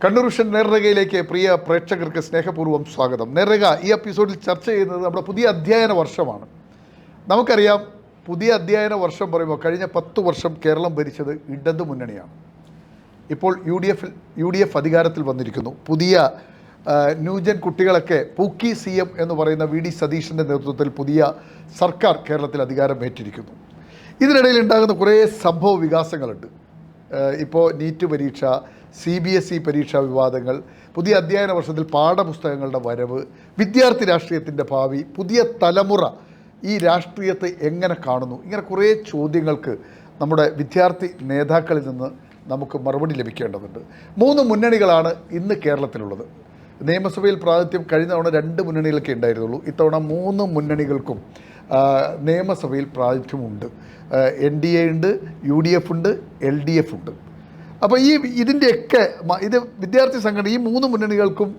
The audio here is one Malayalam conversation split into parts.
കണ്ണൂർ വിഷൻ നേർരേഖയിലേക്ക് പ്രിയ പ്രേക്ഷകർക്ക് സ്നേഹപൂർവ്വം സ്വാഗതം. നേർരേഖ ഈ എപ്പിസോഡിൽ ചർച്ച ചെയ്യുന്നത് നമ്മുടെ പുതിയ അധ്യയന വർഷമാണ്. നമുക്കറിയാം, പുതിയ അധ്യയന വർഷം പറയുമ്പോൾ കഴിഞ്ഞ 10 വർഷം കേരളം ഭരിച്ചത് ഇടതു മുന്നണിയാണ്. ഇപ്പോൾ യു ഡി എഫ് അധികാരത്തിൽ വന്നിരിക്കുന്നു. പുതിയ ന്യൂജൻ കുട്ടികളൊക്കെ പൂക്കി CM എന്ന് പറയുന്ന VD സതീശൻ്റെ നേതൃത്വത്തിൽ പുതിയ സർക്കാർ കേരളത്തിൽ അധികാരം ഏറ്റിരിക്കുന്നു. ഇതിനിടയിൽ ഉണ്ടാകുന്ന കുറേ സംഭവ വികാസങ്ങളുണ്ട്. ഇപ്പോൾ നീറ്റ് പരീക്ഷ, CBSE പരീക്ഷാ വിവാദങ്ങൾ, പുതിയ അധ്യയന വർഷത്തിൽ പാഠപുസ്തകങ്ങളുടെ വരവ്, വിദ്യാർത്ഥി രാഷ്ട്രീയത്തിൻ്റെ ഭാവി, പുതിയ തലമുറ ഈ രാഷ്ട്രീയത്തെ എങ്ങനെ കാണുന്നു, ഇങ്ങനെ കുറേ ചോദ്യങ്ങൾക്ക് നമ്മുടെ വിദ്യാർത്ഥി നേതാക്കളിൽ നിന്ന് നമുക്ക് മറുപടി ലഭിക്കേണ്ടതുണ്ട്. 3 മുന്നണികളാണ് ഇന്ന് കേരളത്തിലുള്ളത്. നിയമസഭയിൽ പ്രാതിനിധ്യം കഴിഞ്ഞ തവണ 2 മുന്നണികളൊക്കെ ഉണ്ടായിരുന്നുള്ളൂ. ഇത്തവണ 3 മുന്നണികൾക്കും നിയമസഭയിൽ പ്രാതിനിധ്യമുണ്ട്. NDA ഉണ്ട്, UDF ഉണ്ട്, LDF ഉണ്ട്. അപ്പോൾ ഇതിൻ്റെയൊക്കെ വിദ്യാർത്ഥി സംഘടന, ഈ 3 മുന്നണികൾക്കും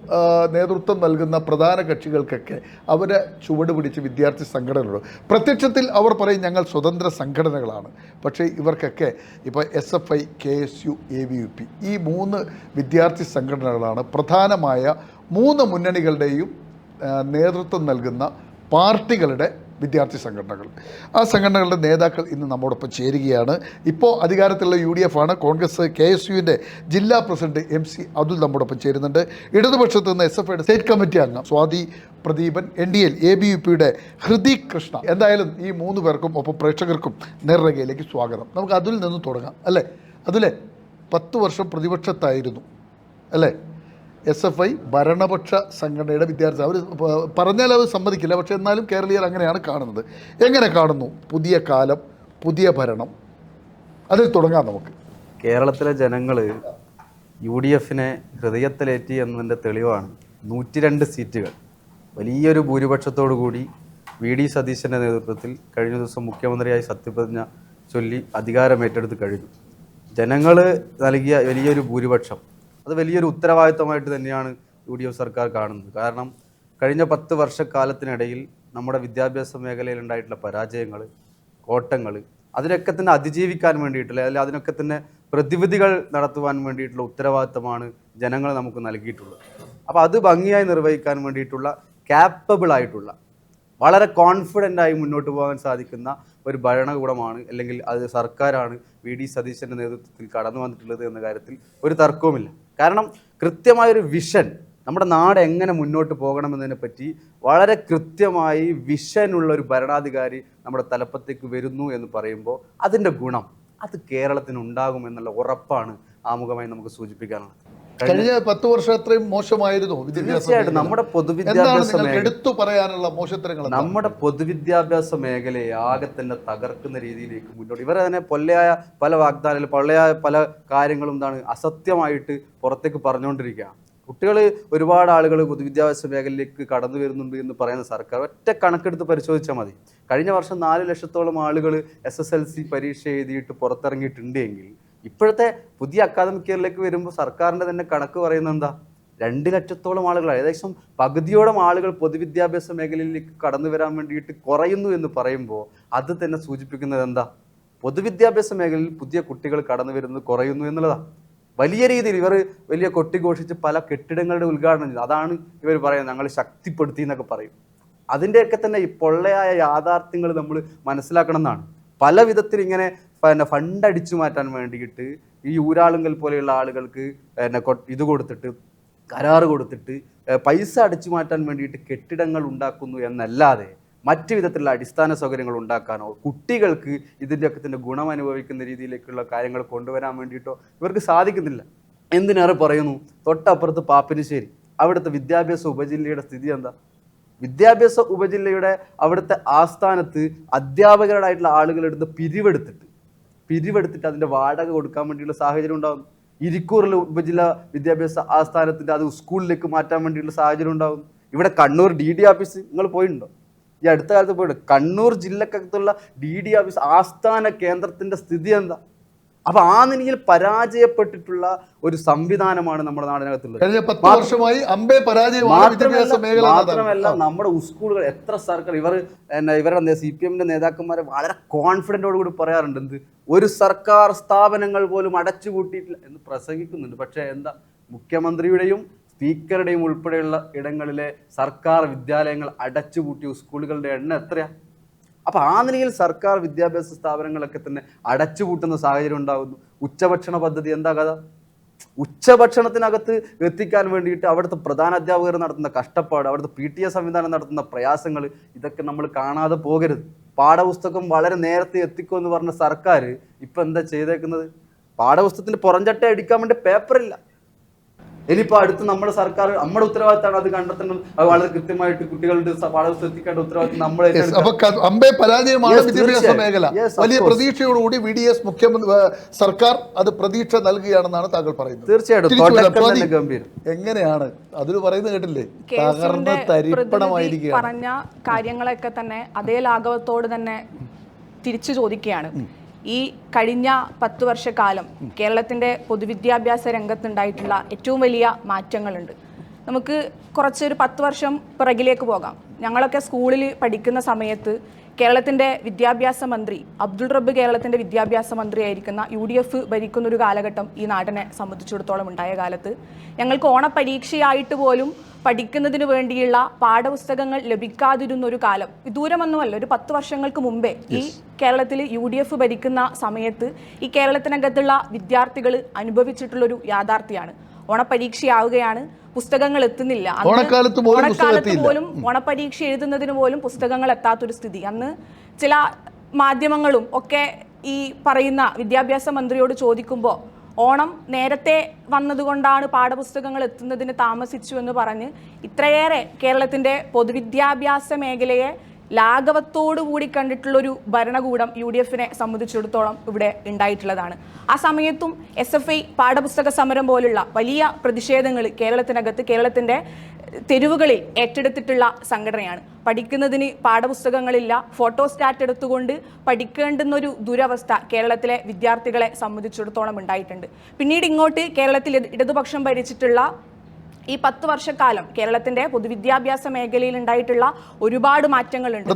നേതൃത്വം നൽകുന്ന പ്രധാന കക്ഷികൾക്കൊക്കെ അവരെ ചുവട് പിടിച്ച് വിദ്യാർത്ഥി സംഘടനകളുണ്ട്. പ്രത്യക്ഷത്തിൽ അവർ പറയും ഞങ്ങൾ സ്വതന്ത്ര സംഘടനകളാണ്. പക്ഷേ ഇവർക്കൊക്കെ ഇപ്പോൾ SFI, KSU, AVUP ഈ 3 വിദ്യാർത്ഥി സംഘടനകളാണ് പ്രധാനമായ 3 മുന്നണികളുടെയും നേതൃത്വം നൽകുന്ന പാർട്ടികളുടെ വിദ്യാർത്ഥി സംഘടനകൾ. ആ സംഘടനകളുടെ നേതാക്കൾ ഇന്ന് നമ്മോടൊപ്പം ചേരുകയാണ്. ഇപ്പോൾ അധികാരത്തിലുള്ള UDF ആണ്. കോൺഗ്രസ് KSUവിൻ്റെ ജില്ലാ പ്രസിഡന്റ് MC അതുൽ നമ്മോടൊപ്പം ചേരുന്നുണ്ട്. ഇടതുപക്ഷത്ത് നിന്ന് SFIയുടെ സ്റ്റേറ്റ് കമ്മിറ്റി അംഗം സ്വാതി പ്രദീപൻ, NDL ABUPയുടെ ഹൃതിക് കൃഷ്ണ. എന്തായാലും ഈ 3 പേർക്കും ഒപ്പം പ്രേക്ഷകർക്കും നേർരേഖയിലേക്ക് സ്വാഗതം. നമുക്ക് അതിൽ നിന്ന് തുടങ്ങാം അല്ലേ? അതിലെ 10 വർഷം പ്രതിപക്ഷത്തായിരുന്നു അല്ലേ SFI, ഭരണപക്ഷ സംഘടനയുടെ വിദ്യാർത്ഥി. അവർ പറഞ്ഞാൽ അത് സമ്മതിക്കില്ല, പക്ഷേ എന്നാലും കേരളീയർ അങ്ങനെയാണ് കാണുന്നത്. എങ്ങനെ കാണുന്നു പുതിയ കാലം, പുതിയ ഭരണം? അതിൽ തുടങ്ങാം നമുക്ക്. കേരളത്തിലെ ജനങ്ങൾ UDFനെ ഹൃദയത്തിലേറ്റി എന്നതിൻ്റെ തെളിവാണ് 102 സീറ്റുകൾ വലിയൊരു ഭൂരിപക്ഷത്തോടു കൂടി VD സതീശൻ്റെ നേതൃത്വത്തിൽ കഴിഞ്ഞ ദിവസം മുഖ്യമന്ത്രിയായി സത്യപ്രതിജ്ഞ ചൊല്ലി അധികാരമേറ്റെടുത്ത് കഴിഞ്ഞു. ജനങ്ങൾ നൽകിയ വലിയൊരു ഭൂരിപക്ഷം അത് വലിയൊരു ഉത്തരവാദിത്തമായിട്ട് തന്നെയാണ് UDF സർക്കാർ കാണുന്നത്. കാരണം കഴിഞ്ഞ 10 വർഷക്കാലത്തിനിടയിൽ നമ്മുടെ വിദ്യാഭ്യാസ മേഖലയിൽ ഉണ്ടായിട്ടുള്ള പരാജയങ്ങൾ, കോട്ടങ്ങൾ, അതിനൊക്കെ തന്നെ അതിജീവിക്കാൻ വേണ്ടിയിട്ടുള്ള, അല്ലെങ്കിൽ അതിനൊക്കെ തന്നെ പ്രതിവിധികൾ നടത്തുവാൻ വേണ്ടിയിട്ടുള്ള ഉത്തരവാദിത്തമാണ് ജനങ്ങൾ നമുക്ക് നൽകിയിട്ടുള്ളത്. അപ്പോൾ അത് ഭംഗിയായി നിർവഹിക്കാൻ വേണ്ടിയിട്ടുള്ള ക്യാപ്പബിൾ ആയിട്ടുള്ള, വളരെ കോൺഫിഡൻ്റായി മുന്നോട്ട് പോകാൻ സാധിക്കുന്ന ഒരു ഭരണകൂടമാണ്, അല്ലെങ്കിൽ അത് സർക്കാരാണ് VD സതീശൻ്റെ നേതൃത്വത്തിൽ കടന്നു വന്നിട്ടുള്ളത് എന്ന കാര്യത്തിൽ ഒരു തർക്കവുമില്ല. കാരണം കൃത്യമായൊരു വിഷൻ, നമ്മുടെ നാട് എങ്ങനെ മുന്നോട്ട് പോകണമെന്നതിനെ പറ്റി വളരെ കൃത്യമായി വിഷനുള്ള ഒരു ഭരണാധികാരി നമ്മുടെ തലപ്പത്തേക്ക് വരുന്നു എന്ന് പറയുമ്പോൾ അതിൻ്റെ ഗുണം അത് കേരളത്തിന് ഉണ്ടാകുമെന്നുള്ള ഉറപ്പാണ് ആമുഖമായി നമുക്ക് സൂചിപ്പിക്കാനുള്ളത്. കഴിഞ്ഞ 10 വർഷം അത്രയും മോശമായിരുന്നു തീർച്ചയായിട്ടും. നമ്മുടെ പൊതുവിദ്യാഭ്യാസ എടുത്തു പറയാനുള്ള മോശത്തരങ്ങൾ, നമ്മുടെ പൊതുവിദ്യാഭ്യാസ മേഖലയെ ആകെ തന്നെ തകർക്കുന്ന രീതിയിലേക്ക് മുന്നോട്ട് ഇവർ തന്നെ പൊള്ളയായ പല വാഗ്ദാനങ്ങളും, പൊള്ളയായ പല കാര്യങ്ങളും അസത്യമായിട്ട് പുറത്തേക്ക് പറഞ്ഞുകൊണ്ടിരിക്കുകയാണ്. കുട്ടികൾ, ഒരുപാട് ആളുകൾ പൊതുവിദ്യാഭ്യാസ മേഖലയിലേക്ക് കടന്നു വരുന്നുണ്ട് എന്ന് പറയുന്ന സർക്കാർ ഒറ്റ കണക്കെടുത്ത് പരിശോധിച്ചാൽ മതി. കഴിഞ്ഞ വർഷം 4 ലക്ഷത്തോളം ആളുകൾ SSLC പരീക്ഷ എഴുതിയിട്ട് പുറത്തിറങ്ങിയിട്ടുണ്ട് എങ്കിൽ ഇപ്പോഴത്തെ പുതിയ അക്കാദമിക് ഇയറിലേക്ക് വരുമ്പോൾ സർക്കാരിൻ്റെ തന്നെ കണക്ക് പറയുന്നത് എന്താ? 2 ലക്ഷത്തോളം ആളുകൾ, ഏകദേശം പകുതിയോളം ആളുകൾ പൊതുവിദ്യാഭ്യാസ മേഖലയിലേക്ക് കടന്നു വരാൻ വേണ്ടിയിട്ട് കുറയുന്നു എന്ന് പറയുമ്പോൾ അത് തന്നെ സൂചിപ്പിക്കുന്നത് എന്താ? പൊതുവിദ്യാഭ്യാസ മേഖലയിൽ പുതിയ കുട്ടികൾ കടന്നു വരുന്നത് കുറയുന്നു എന്നുള്ളതാണ്. വലിയ രീതിയിൽ ഇവർ വലിയ കൊട്ടിഘോഷിച്ച് പല കെട്ടിടങ്ങളുടെ ഉദ്ഘാടനം ചെയ്തു. അതാണ് ഇവർ പറയുന്നത്, ഞങ്ങൾ ശക്തിപ്പെടുത്തി എന്നൊക്കെ പറയും. അതിൻ്റെയൊക്കെ തന്നെ ഈ പൊള്ളയായ യാഥാർത്ഥ്യങ്ങൾ നമ്മൾ മനസ്സിലാക്കണം എന്നാണ്. പല വിധത്തിൽ ഇങ്ങനെ ഫണ്ട് അടിച്ചു മാറ്റാൻ വേണ്ടിയിട്ട് ഈ ഊരാളുങ്കൽ പോലെയുള്ള ആളുകൾക്ക് ഇത് കൊടുത്തിട്ട്, കരാറ് കൊടുത്തിട്ട് പൈസ അടിച്ചു മാറ്റാൻ വേണ്ടിയിട്ട് കെട്ടിടങ്ങൾ ഉണ്ടാക്കുന്നു എന്നല്ലാതെ മറ്റു വിധത്തിലുള്ള അടിസ്ഥാന സൗകര്യങ്ങൾ ഉണ്ടാക്കാനോ കുട്ടികൾക്ക് ഇതിൻ്റെയൊക്കെ തന്നെ ഗുണം അനുഭവിക്കുന്ന രീതിയിലേക്കുള്ള കാര്യങ്ങൾ കൊണ്ടുവരാൻ വേണ്ടിയിട്ടോ ഇവർക്ക് സാധിക്കുന്നില്ല. എന്തിനേറെ പറയുന്നു, തൊട്ടപ്പുറത്ത് പാപ്പിനിശ്ശേരി, അവിടുത്തെ വിദ്യാഭ്യാസ ഉപജില്ലയുടെ സ്ഥിതി എന്താ? വിദ്യാഭ്യാസ ഉപജില്ലയുടെ അവിടുത്തെ ആസ്ഥാനത്ത് അധ്യാപകരായിട്ടുള്ള ആളുകളെടുത്ത് പിരിവെടുത്തിട്ട് അതിൻ്റെ വാടക കൊടുക്കാൻ വേണ്ടിയുള്ള സാഹചര്യം ഉണ്ടാകുന്നു. ഇരിക്കൂറിൽ ഉപജില്ല വിദ്യാഭ്യാസ ആസ്ഥാനത്തിൻ്റെ അത് സ്കൂളിലേക്ക് മാറ്റാൻ വേണ്ടിയുള്ള സാഹചര്യം ഉണ്ടാകുന്നു. ഇവിടെ കണ്ണൂർ DD ഓഫീസ് നിങ്ങൾ പോയിട്ടുണ്ടോ? ഈ അടുത്ത കാലത്ത് പോയിട്ട് കണ്ണൂർ ജില്ലക്കകത്തുള്ള DD ഓഫീസ് ആസ്ഥാന കേന്ദ്രത്തിൻ്റെ സ്ഥിതി എന്താ? അപ്പൊ ആ നിലയിൽ പരാജയപ്പെട്ടിട്ടുള്ള ഒരു സംവിധാനമാണ് നമ്മുടെ നാടിനകത്തുള്ളത്. മാത്രമല്ല നമ്മുടെ സ്കൂളുകൾ എത്ര സർക്കാർ ഇവരുടെ CPMന്റെ നേതാക്കന്മാരെ വളരെ കോൺഫിഡൻറ്റോട് കൂടി പറയാറുണ്ട്, എന്ത് ഒരു സർക്കാർ സ്ഥാപനങ്ങൾ പോലും അടച്ചുപൂട്ടിയിട്ടില്ല എന്ന് പ്രസംഗിക്കുന്നുണ്ട്. പക്ഷേ എന്താ, മുഖ്യമന്ത്രിയുടെയും സ്പീക്കറുടെയും ഉൾപ്പെടെയുള്ള ഇടങ്ങളിലെ സർക്കാർ വിദ്യാലയങ്ങൾ അടച്ചുപൂട്ടിയ സ്കൂളുകളുടെ എണ്ണം എത്രയാ? അപ്പോൾ ആ നിലയിൽ സർക്കാർ വിദ്യാഭ്യാസ സ്ഥാപനങ്ങളൊക്കെ തന്നെ അടച്ചുപൂട്ടുന്ന സാഹചര്യം ഉണ്ടാകുന്നു. ഉച്ചഭക്ഷണ പദ്ധതി എന്താ കഥ? ഉച്ചഭക്ഷണത്തിനകത്ത് എത്തിക്കാൻ വേണ്ടിയിട്ട് അവിടുത്തെ പ്രധാന അധ്യാപകർ നടത്തുന്ന കഷ്ടപ്പാട്, അവിടുത്തെ PTA സംവിധാനം നടത്തുന്ന പ്രയാസങ്ങൾ, ഇതൊക്കെ നമ്മൾ കാണാതെ പോകരുത്. പാഠപുസ്തകം വളരെ നേരത്തെ എത്തിക്കുമെന്ന് പറഞ്ഞ സർക്കാർ ഇപ്പം എന്താ ചെയ്തേക്കുന്നത്? പാഠപുസ്തകത്തിൻ്റെ പുറംചട്ട അടിക്കാൻ വേണ്ടി പേപ്പറില്ല. ഇനിയിപ്പോൾ അടുത്ത് നമ്മുടെ സർക്കാർ, നമ്മുടെ ഉത്തരവാദിത്തമാണ് അത് കണ്ടെത്തേണ്ടത്. അത് വളരെ കൃത്യമായിട്ട് കുട്ടികളുടെ പാഠപുസ്തകം എത്തിക്കേണ്ട ഉത്തരവാദിത്തം നമ്മൾ അമ്പേ പരാജയമാണ് വിദ്യാഭ്യാസ മേഖല. വലിയ പ്രതീക്ഷയോടുകൂടി VDS മുഖ്യമന്ത്രി സർക്കാർ അത് പ്രതീക്ഷ നൽകുകയാണെന്നാണ് താങ്കൾ പറയുന്നത്. തീർച്ചയായിട്ടും എങ്ങനെയാണ് അതിൽ പറയുന്നത് കേട്ടില്ലേ? തകർന്ന് തരിപ്പണമായിരിക്കുക. പറഞ്ഞ കാര്യങ്ങളൊക്കെ തന്നെ അതേ ലാഘവത്തോട് തന്നെ തിരിച്ചു ചോദിക്കുകയാണ്. ഈ കഴിഞ്ഞ 10 വർഷക്കാലം കേരളത്തിൻ്റെ പൊതുവിദ്യാഭ്യാസ രംഗത്തുണ്ടായിട്ടുള്ള ഏറ്റവും വലിയ മാറ്റങ്ങളുണ്ട്. നമുക്ക് കുറച്ചൊരു 10 വർഷം പിറകിലേക്ക് പോകാം. ഞങ്ങളൊക്കെ സ്കൂളിൽ പഠിക്കുന്ന സമയത്ത് കേരളത്തിൻ്റെ വിദ്യാഭ്യാസ മന്ത്രി അബ്ദുൾ റബ്ബ് കേരളത്തിൻ്റെ വിദ്യാഭ്യാസ മന്ത്രിയായിരിക്കുന്ന UDF ഭരിക്കുന്നൊരു കാലഘട്ടം ഈ നാടിനെ സംബന്ധിച്ചിടത്തോളം ഉണ്ടായ കാലത്ത് ഞങ്ങൾക്ക് ഓണപരീക്ഷയായിട്ട് പോലും പഠിക്കുന്നതിന് വേണ്ടിയുള്ള പാഠപുസ്തകങ്ങൾ ലഭിക്കാതിരുന്നൊരു കാലം ദൂരമൊന്നുമല്ല. ഒരു 10 വർഷങ്ങൾക്ക് മുമ്പേ ഈ കേരളത്തിൽ UDF ഭരിക്കുന്ന സമയത്ത് ഈ കേരളത്തിനകത്തുള്ള വിദ്യാർത്ഥികൾ അനുഭവിച്ചിട്ടുള്ളൊരു യാഥാർത്ഥ്യമാണ്. ഓണപരീക്ഷയാവുകയാണ്, പുസ്തകങ്ങൾ എത്തുന്നില്ല. ഓണക്കാലത്ത് പോലും ഓണപരീക്ഷ എഴുതുന്നതിന് പോലും പുസ്തകങ്ങൾ എത്താത്തൊരു സ്ഥിതി. അന്ന് ചില മാധ്യമങ്ങളും ഒക്കെ ഈ പറയുന്ന വിദ്യാഭ്യാസ മന്ത്രിയോട് ചോദിക്കുമ്പോൾ ഓണം നേരത്തെ വന്നതുകൊണ്ടാണ് പാഠപുസ്തകങ്ങൾ എത്തുന്നതിന് താമസിച്ചു എന്ന് പറഞ്ഞ് ഇത്രയേറെ കേരളത്തിൻ്റെ പൊതുവിദ്യാഭ്യാസ മേഖലയെ ലാഘവത്തോടുകൂടി കണ്ടിട്ടുള്ളൊരു ഭരണകൂടം UDFനെ സംബന്ധിച്ചിടത്തോളം ഇവിടെ ഉണ്ടായിട്ടുള്ളതാണ്. ആ സമയത്തും SFI പാഠപുസ്തക സമരം പോലുള്ള വലിയ പ്രതിഷേധങ്ങൾ കേരളത്തിനകത്ത് കേരളത്തിൻ്റെ തെരുവുകളിൽ ഏറ്റെടുത്തിട്ടുള്ള സംഘടനയാണ്. പഠിക്കുന്നതിന് പാഠപുസ്തകങ്ങളില്ല, ഫോട്ടോസ്റ്റാറ്റ് എടുത്തുകൊണ്ട് പഠിക്കേണ്ടുന്നൊരു ദുരവസ്ഥ കേരളത്തിലെ വിദ്യാർത്ഥികളെ സംബന്ധിച്ചിടത്തോളം ഉണ്ടായിട്ടുണ്ട്. പിന്നീട് ഇങ്ങോട്ട് കേരളത്തിൽ ഇടതുപക്ഷം ഭരിച്ചിട്ടുള്ള ഈ 10 വർഷക്കാലം കേരളത്തിന്റെ പൊതുവിദ്യാഭ്യാസ മേഖലയിൽ ഉണ്ടായിട്ടുള്ള ഒരുപാട് മാറ്റങ്ങളുണ്ട്.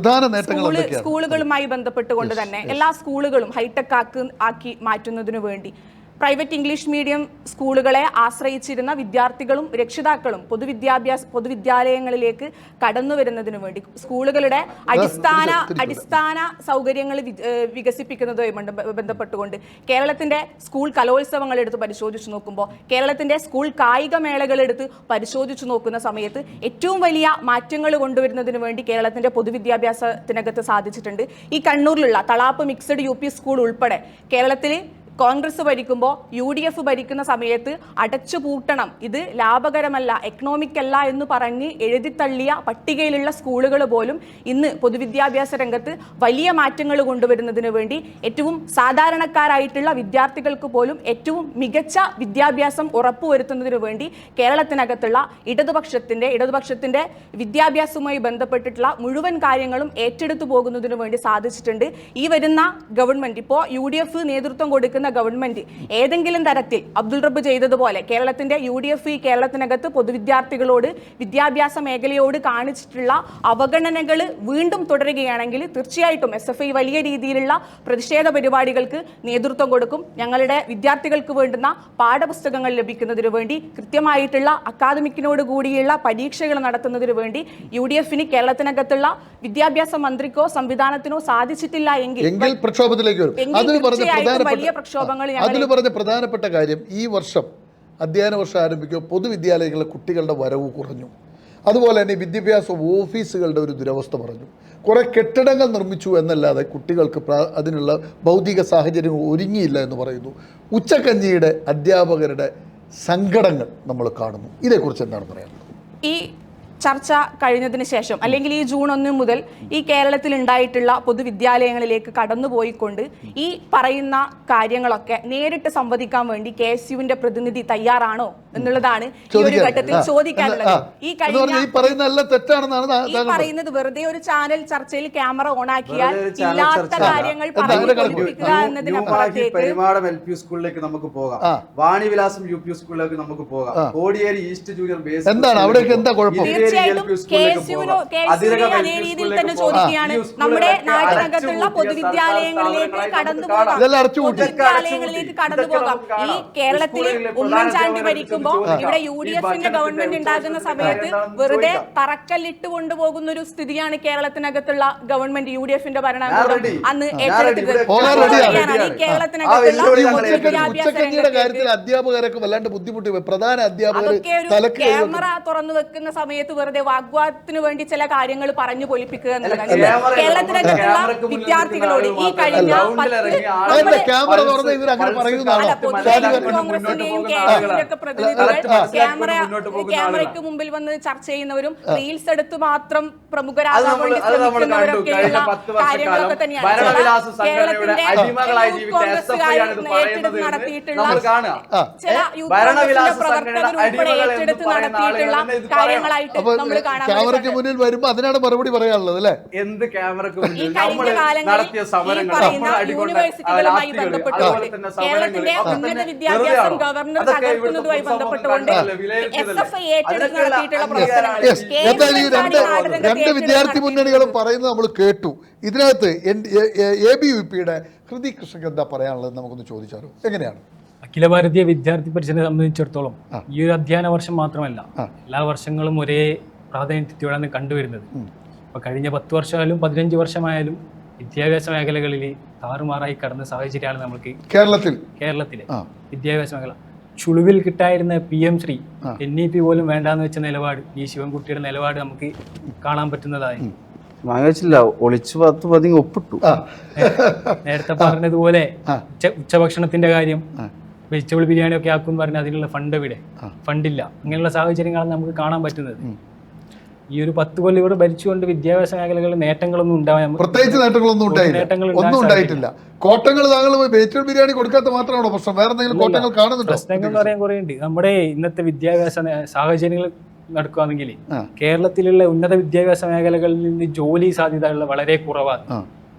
സ്കൂളുകളുമായി ബന്ധപ്പെട്ടുകൊണ്ട് തന്നെ എല്ലാ സ്കൂളുകളും ഹൈടെക് ആക്കി മാറ്റുന്നതിനു വേണ്ടി പ്രൈവറ്റ് ഇംഗ്ലീഷ് മീഡിയം സ്കൂളുകളെ ആശ്രയിച്ചിരുന്ന വിദ്യാർത്ഥികളും രക്ഷിതാക്കളും പൊതുവിദ്യാലയങ്ങളിലേക്ക് കടന്നു വരുന്നതിനു വേണ്ടി സ്കൂളുകളുടെ അടിസ്ഥാന സൗകര്യങ്ങൾ വികസിപ്പിക്കുന്നതുമായി ബന്ധപ്പെട്ടുകൊണ്ട് കേരളത്തിന്റെ സ്കൂൾ കലോത്സവങ്ങൾ എടുത്ത് പരിശോധിച്ചു നോക്കുമ്പോൾ, കേരളത്തിന്റെ സ്കൂൾ കായിക മേളകൾ എടുത്ത് പരിശോധിച്ചു നോക്കുന്ന സമയത്ത് ഏറ്റവും വലിയ മാറ്റങ്ങൾ കൊണ്ടുവരുന്നതിന് വേണ്ടി കേരളത്തിന്റെ പൊതുവിദ്യാഭ്യാസത്തിനകത്ത് സാധിച്ചിട്ടുണ്ട്. ഈ കണ്ണൂരിലുള്ള തളാപ്പ് മിക്സഡ് UP സ്കൂൾ ഉൾപ്പെടെ കേരളത്തിൽ കോൺഗ്രസ് ഭരിക്കുമ്പോൾ UDF ഭരിക്കുന്ന സമയത്ത് അടച്ചുപൂട്ടണം, ഇത് ലാഭകരമല്ല, എക്കണോമിക് അല്ല എന്ന് പറഞ്ഞ് എഴുതിത്തള്ളിയ പട്ടികയിലുള്ള സ്കൂളുകൾ പോലും ഇന്ന് പൊതുവിദ്യാഭ്യാസ രംഗത്ത് വലിയ മാറ്റങ്ങൾ കൊണ്ടുവരുന്നതിന് വേണ്ടി ഏറ്റവും സാധാരണക്കാരായിട്ടുള്ള വിദ്യാർത്ഥികൾക്ക് പോലും ഏറ്റവും മികച്ച വിദ്യാഭ്യാസം ഉറപ്പുവരുത്തുന്നതിന് വേണ്ടി കേരളത്തിനകത്തുള്ള ഇടതുപക്ഷത്തിന്റെ വിദ്യാഭ്യാസവുമായി ബന്ധപ്പെട്ടിട്ടുള്ള മുഴുവൻ കാര്യങ്ങളും ഏറ്റെടുത്തു പോകുന്നതിന് വേണ്ടി സാധിച്ചിട്ടുണ്ട്. ഈ വരുന്ന ഗവൺമെന്റ്, ഇപ്പോൾ UDF നേതൃത്വം കൊടുക്കുന്ന ഗവൺമെന്റ് ഏതെങ്കിലും തരത്തിൽ അബ്ദുൾ റബ്ബ് ചെയ്തതുപോലെ കേരളത്തിന്റെ UDF കേരളത്തിനകത്ത് പൊതുവിദ്യാർത്ഥികളോട് വിദ്യാഭ്യാസ മേഖലയോട് കാണിച്ചിട്ടുള്ള അവഗണനകൾ വീണ്ടും തുടരുകയാണെങ്കിൽ തീർച്ചയായിട്ടും SFI വലിയ രീതിയിലുള്ള പ്രതിഷേധ പരിപാടികൾക്ക് നേതൃത്വം കൊടുക്കും. ഞങ്ങളുടെ വിദ്യാർത്ഥികൾക്ക് വേണ്ടുന്ന പാഠപുസ്തകങ്ങൾ ലഭിക്കുന്നതിന് വേണ്ടി കൃത്യമായിട്ടുള്ള അക്കാദമിക്കിനോട് കൂടിയുള്ള പരീക്ഷകൾ നടത്തുന്നതിന് വേണ്ടി UDFന് കേരളത്തിനകത്തുള്ള വിദ്യാഭ്യാസ മന്ത്രിക്കോ സംവിധാനത്തിനോ സാധിച്ചിട്ടില്ല എങ്കിൽ പ്രക്ഷോഭത്തിലേക്ക് വരും. അതിൽ പറഞ്ഞ പ്രധാനപ്പെട്ട കാര്യം, ഈ വർഷം അധ്യയന വർഷം ആരംഭിക്കുമ്പോൾ പൊതുവിദ്യാലയങ്ങളിലെ കുട്ടികളുടെ വരവ് കുറഞ്ഞു. അതുപോലെ തന്നെ വിദ്യാഭ്യാസ ഓഫീസുകളുടെ ഒരു ദുരവസ്ഥ പറഞ്ഞു. കുറേ കെട്ടിടങ്ങൾ നിർമ്മിച്ചു എന്നല്ലാതെ കുട്ടികൾക്ക് അതിനുള്ള ഭൗതിക സാഹചര്യങ്ങൾ ഒരുങ്ങിയില്ല എന്ന് പറയുന്നു. ഉച്ചക്കഞ്ഞിയുടെ അധ്യാപകരുടെ സങ്കടങ്ങൾ നമ്മൾ കാണുന്നു. ഇതേക്കുറിച്ച് എന്താണ് പറയാനുള്ളത്? ഈ ചർച്ച കഴിഞ്ഞതിന് ശേഷം അല്ലെങ്കിൽ ഈ ജൂൺ 1 മുതൽ ഈ കേരളത്തിൽ ഉണ്ടായിട്ടുള്ള പൊതുവിദ്യാലയങ്ങളിലേക്ക് കടന്നുപോയിക്കൊണ്ട് ഈ പറയുന്ന കാര്യങ്ങളൊക്കെ നേരിട്ട് സംവദിക്കാൻ വേണ്ടി KSUവിന്റെ പ്രതിനിധി തയ്യാറാണോ എന്നുള്ളതാണ് ഈ ഒരു ഘട്ടത്തിൽ ചോദിക്കാനുള്ളത്. ഈ പറയുന്നത് വെറുതെ ഒരു ചാനൽ ചർച്ചയിൽ ക്യാമറ ഓൺ ആക്കിയാൽ ഇല്ലാത്ത കാര്യങ്ങൾ പറഞ്ഞുകൊണ്ടിരിക്കുക എന്നതിനപ്പുറത്തേക്ക് സ്കൂളിലേക്ക് നമുക്ക് പോകാം, വാണിവിലാസം UP സ്കൂളിലേക്ക് നമുക്ക് പോകാം, കോടിയേരി ഈസ്റ്റ് ജൂനിയർ ബേസ് എന്താണ് അവിടേക്ക് എന്താ കുഴപ്പം? തീർച്ചയായിട്ടും KSU-വിനോ അതേ രീതിയിൽ തന്നെ ചോദിക്കുകയാണ്. നമ്മുടെ നാട്ടിനകത്തുള്ള പൊതുവിദ്യാലയങ്ങളിലേക്ക് കടന്നു പോകാം, പൊതുവിദ്യാലയങ്ങളിലേക്ക് കടന്നു പോകാം. ഈ കേരളത്തിൽ ഉമ്മൻചാണ്ടി ഭരിക്കുമ്പോൾ ഇവിടെ UDF-ന്റെ ഗവൺമെന്റ് ഉണ്ടാകുന്ന സമയത്ത് വെറുതെ തറക്കല്ലിട്ട് കൊണ്ടുപോകുന്ന ഒരു സ്ഥിതിയാണ് കേരളത്തിനകത്തുള്ള ഗവൺമെന്റ് UDF-ന്റെ ഭരണകൂടം അന്ന് ഏറ്റെടുത്തത്. ഉച്ചക്കഞ്ഞിയുടെ കാര്യത്തിൽ അധ്യാപകരൊക്കെ വല്ലാണ്ട് ബുദ്ധിമുട്ടി. പ്രധാന അധ്യാപകർ ക്യാമറ തുറന്നു വെക്കുന്ന സമയത്ത് വെറുതെ വാഗ്വാദത്തിന് വേണ്ടി ചില കാര്യങ്ങൾ പറഞ്ഞു പൊലിപ്പിക്കുക എന്നുള്ളതാണ്. കേരളത്തിനകത്തുള്ള വിദ്യാർത്ഥികളോട് ഈ കഴിഞ്ഞ ക്യാമറയ്ക്ക് മുമ്പിൽ വന്ന് ചർച്ച ചെയ്യുന്നവരും റീൽസ് എടുത്ത് മാത്രം പ്രമുഖരാകാൻ വേണ്ടി ശ്രമിക്കുന്നവരൊക്കെയുള്ള കാര്യങ്ങളൊക്കെ തന്നെയാണ് കേരളത്തിന്റെ ഏറ്റെടുത്ത് നടത്തിയിട്ടുള്ള ചില പ്രവർത്തകർ ഉൾപ്പെടെ ഏറ്റെടുത്ത് നടത്തിയിട്ടുള്ള കാര്യങ്ങളായിട്ട് നമ്മൾ കാണാൻ. ക്യാമറയ്ക്ക് മുന്നിൽ വരുമ്പോ അതിനാണ് മറുപടി പറയാനുള്ളത് അല്ലെ? എന്ത് ക്യാമറയ്ക്ക് ഈ കഴിഞ്ഞ കാലങ്ങളിൽ ഈ പറയുന്ന യൂണിവേഴ്സിറ്റികളുമായി ബന്ധപ്പെട്ടുകൊണ്ട് കേരളത്തിന്റെ ഉന്നത വിദ്യാഭ്യാസം ഗവർണർ തകർക്കുന്നതുമായി ബന്ധപ്പെട്ടുകൊണ്ട് SFI ഏറ്റെടുത്ത് നടത്തിയിട്ടുള്ള പ്രവർത്തനങ്ങൾ രണ്ട് വിദ്യാർത്ഥി മുന്നണികളും പറയുന്നത് നമ്മൾ കേട്ടു. ഇതിനകത്ത് ABVP-യുടെ ഹൃതിക് കൃഷ്ണക്ക് എന്താ പറയാനുള്ളത് നമുക്കൊന്ന് ചോദിച്ചാലോ? എങ്ങനെയാണ്? അഖില ഭാരതീയ വിദ്യാർത്ഥി പരിഷത്തിനെ സംബന്ധിച്ചിടത്തോളം ഈ ഒരു അധ്യയന വർഷം മാത്രമല്ല, എല്ലാ വർഷങ്ങളും ഒരേ പ്രാധാന്യത്തോടെയാണ് കണ്ടുവരുന്നത്. അപ്പോൾ കഴിഞ്ഞ 10 വർഷമായാലും 15 വർഷമായാലും വിദ്യാഭ്യാസ മേഖലകളിൽ താറുമാറായി കടന്ന സാഹചര്യമാണ് നമുക്ക് കേരളത്തിലെ വിദ്യാഭ്യാസ മേഖല. ചുളിവിൽ കിട്ടായിരുന്ന PM ശ്രീ NEP പോലും വേണ്ടാന്ന് വെച്ച നിലപാട്, ഈ ശിവൻകുട്ടിയുടെ നിലപാട് നമുക്ക് കാണാൻ പറ്റുന്നതായി. വാങ്ങിച്ചില്ല, ഒളിച്ചു പതിങ്ങി ഒപ്പിട്ടു. നേരത്തെ പറഞ്ഞതുപോലെ ഉച്ചഭക്ഷണത്തിന്റെ കാര്യം, വെജിറ്റബിൾ ബിരിയാണി ഒക്കെ ആക്കും പറഞ്ഞാൽ അതിനുള്ള ഫണ്ടില്ല. അങ്ങനെയുള്ള സാഹചര്യങ്ങളാണ് നമുക്ക് കാണാൻ പറ്റുന്നത്. ഈ ഒരു 10 കൊല്ലം ഇവിടെ ഭരിച്ചുകൊണ്ട് വിദ്യാഭ്യാസ മേഖലകളിൽ നേട്ടങ്ങളൊന്നും പ്രത്യേകിച്ച് നേട്ടങ്ങളൊന്നും ഉണ്ടായിട്ടില്ല. കോട്ടങ്ങൾ താങ്കൾ വെജിറ്റബിൾ ബിരിയാണി കൊടുക്കാത്ത മാത്രമാണോ പ്രശ്നം? വേറെ എന്തെങ്കിലും കോട്ടങ്ങൾ കാണുന്നുണ്ടോ? പ്രശ്നങ്ങൾ എന്ന് പറയാൻ കുറേ ഉണ്ട്. നമ്മുടെ ഇന്നത്തെ വിദ്യാഭ്യാസ സാഹചര്യങ്ങൾ നടക്കുകയാണെങ്കിൽ കേരളത്തിലുള്ള ഉന്നത വിദ്യാഭ്യാസ മേഖലകളിൽ നിന്ന് ജോലി സാധ്യതയുള്ള വളരെ കുറവാണ്.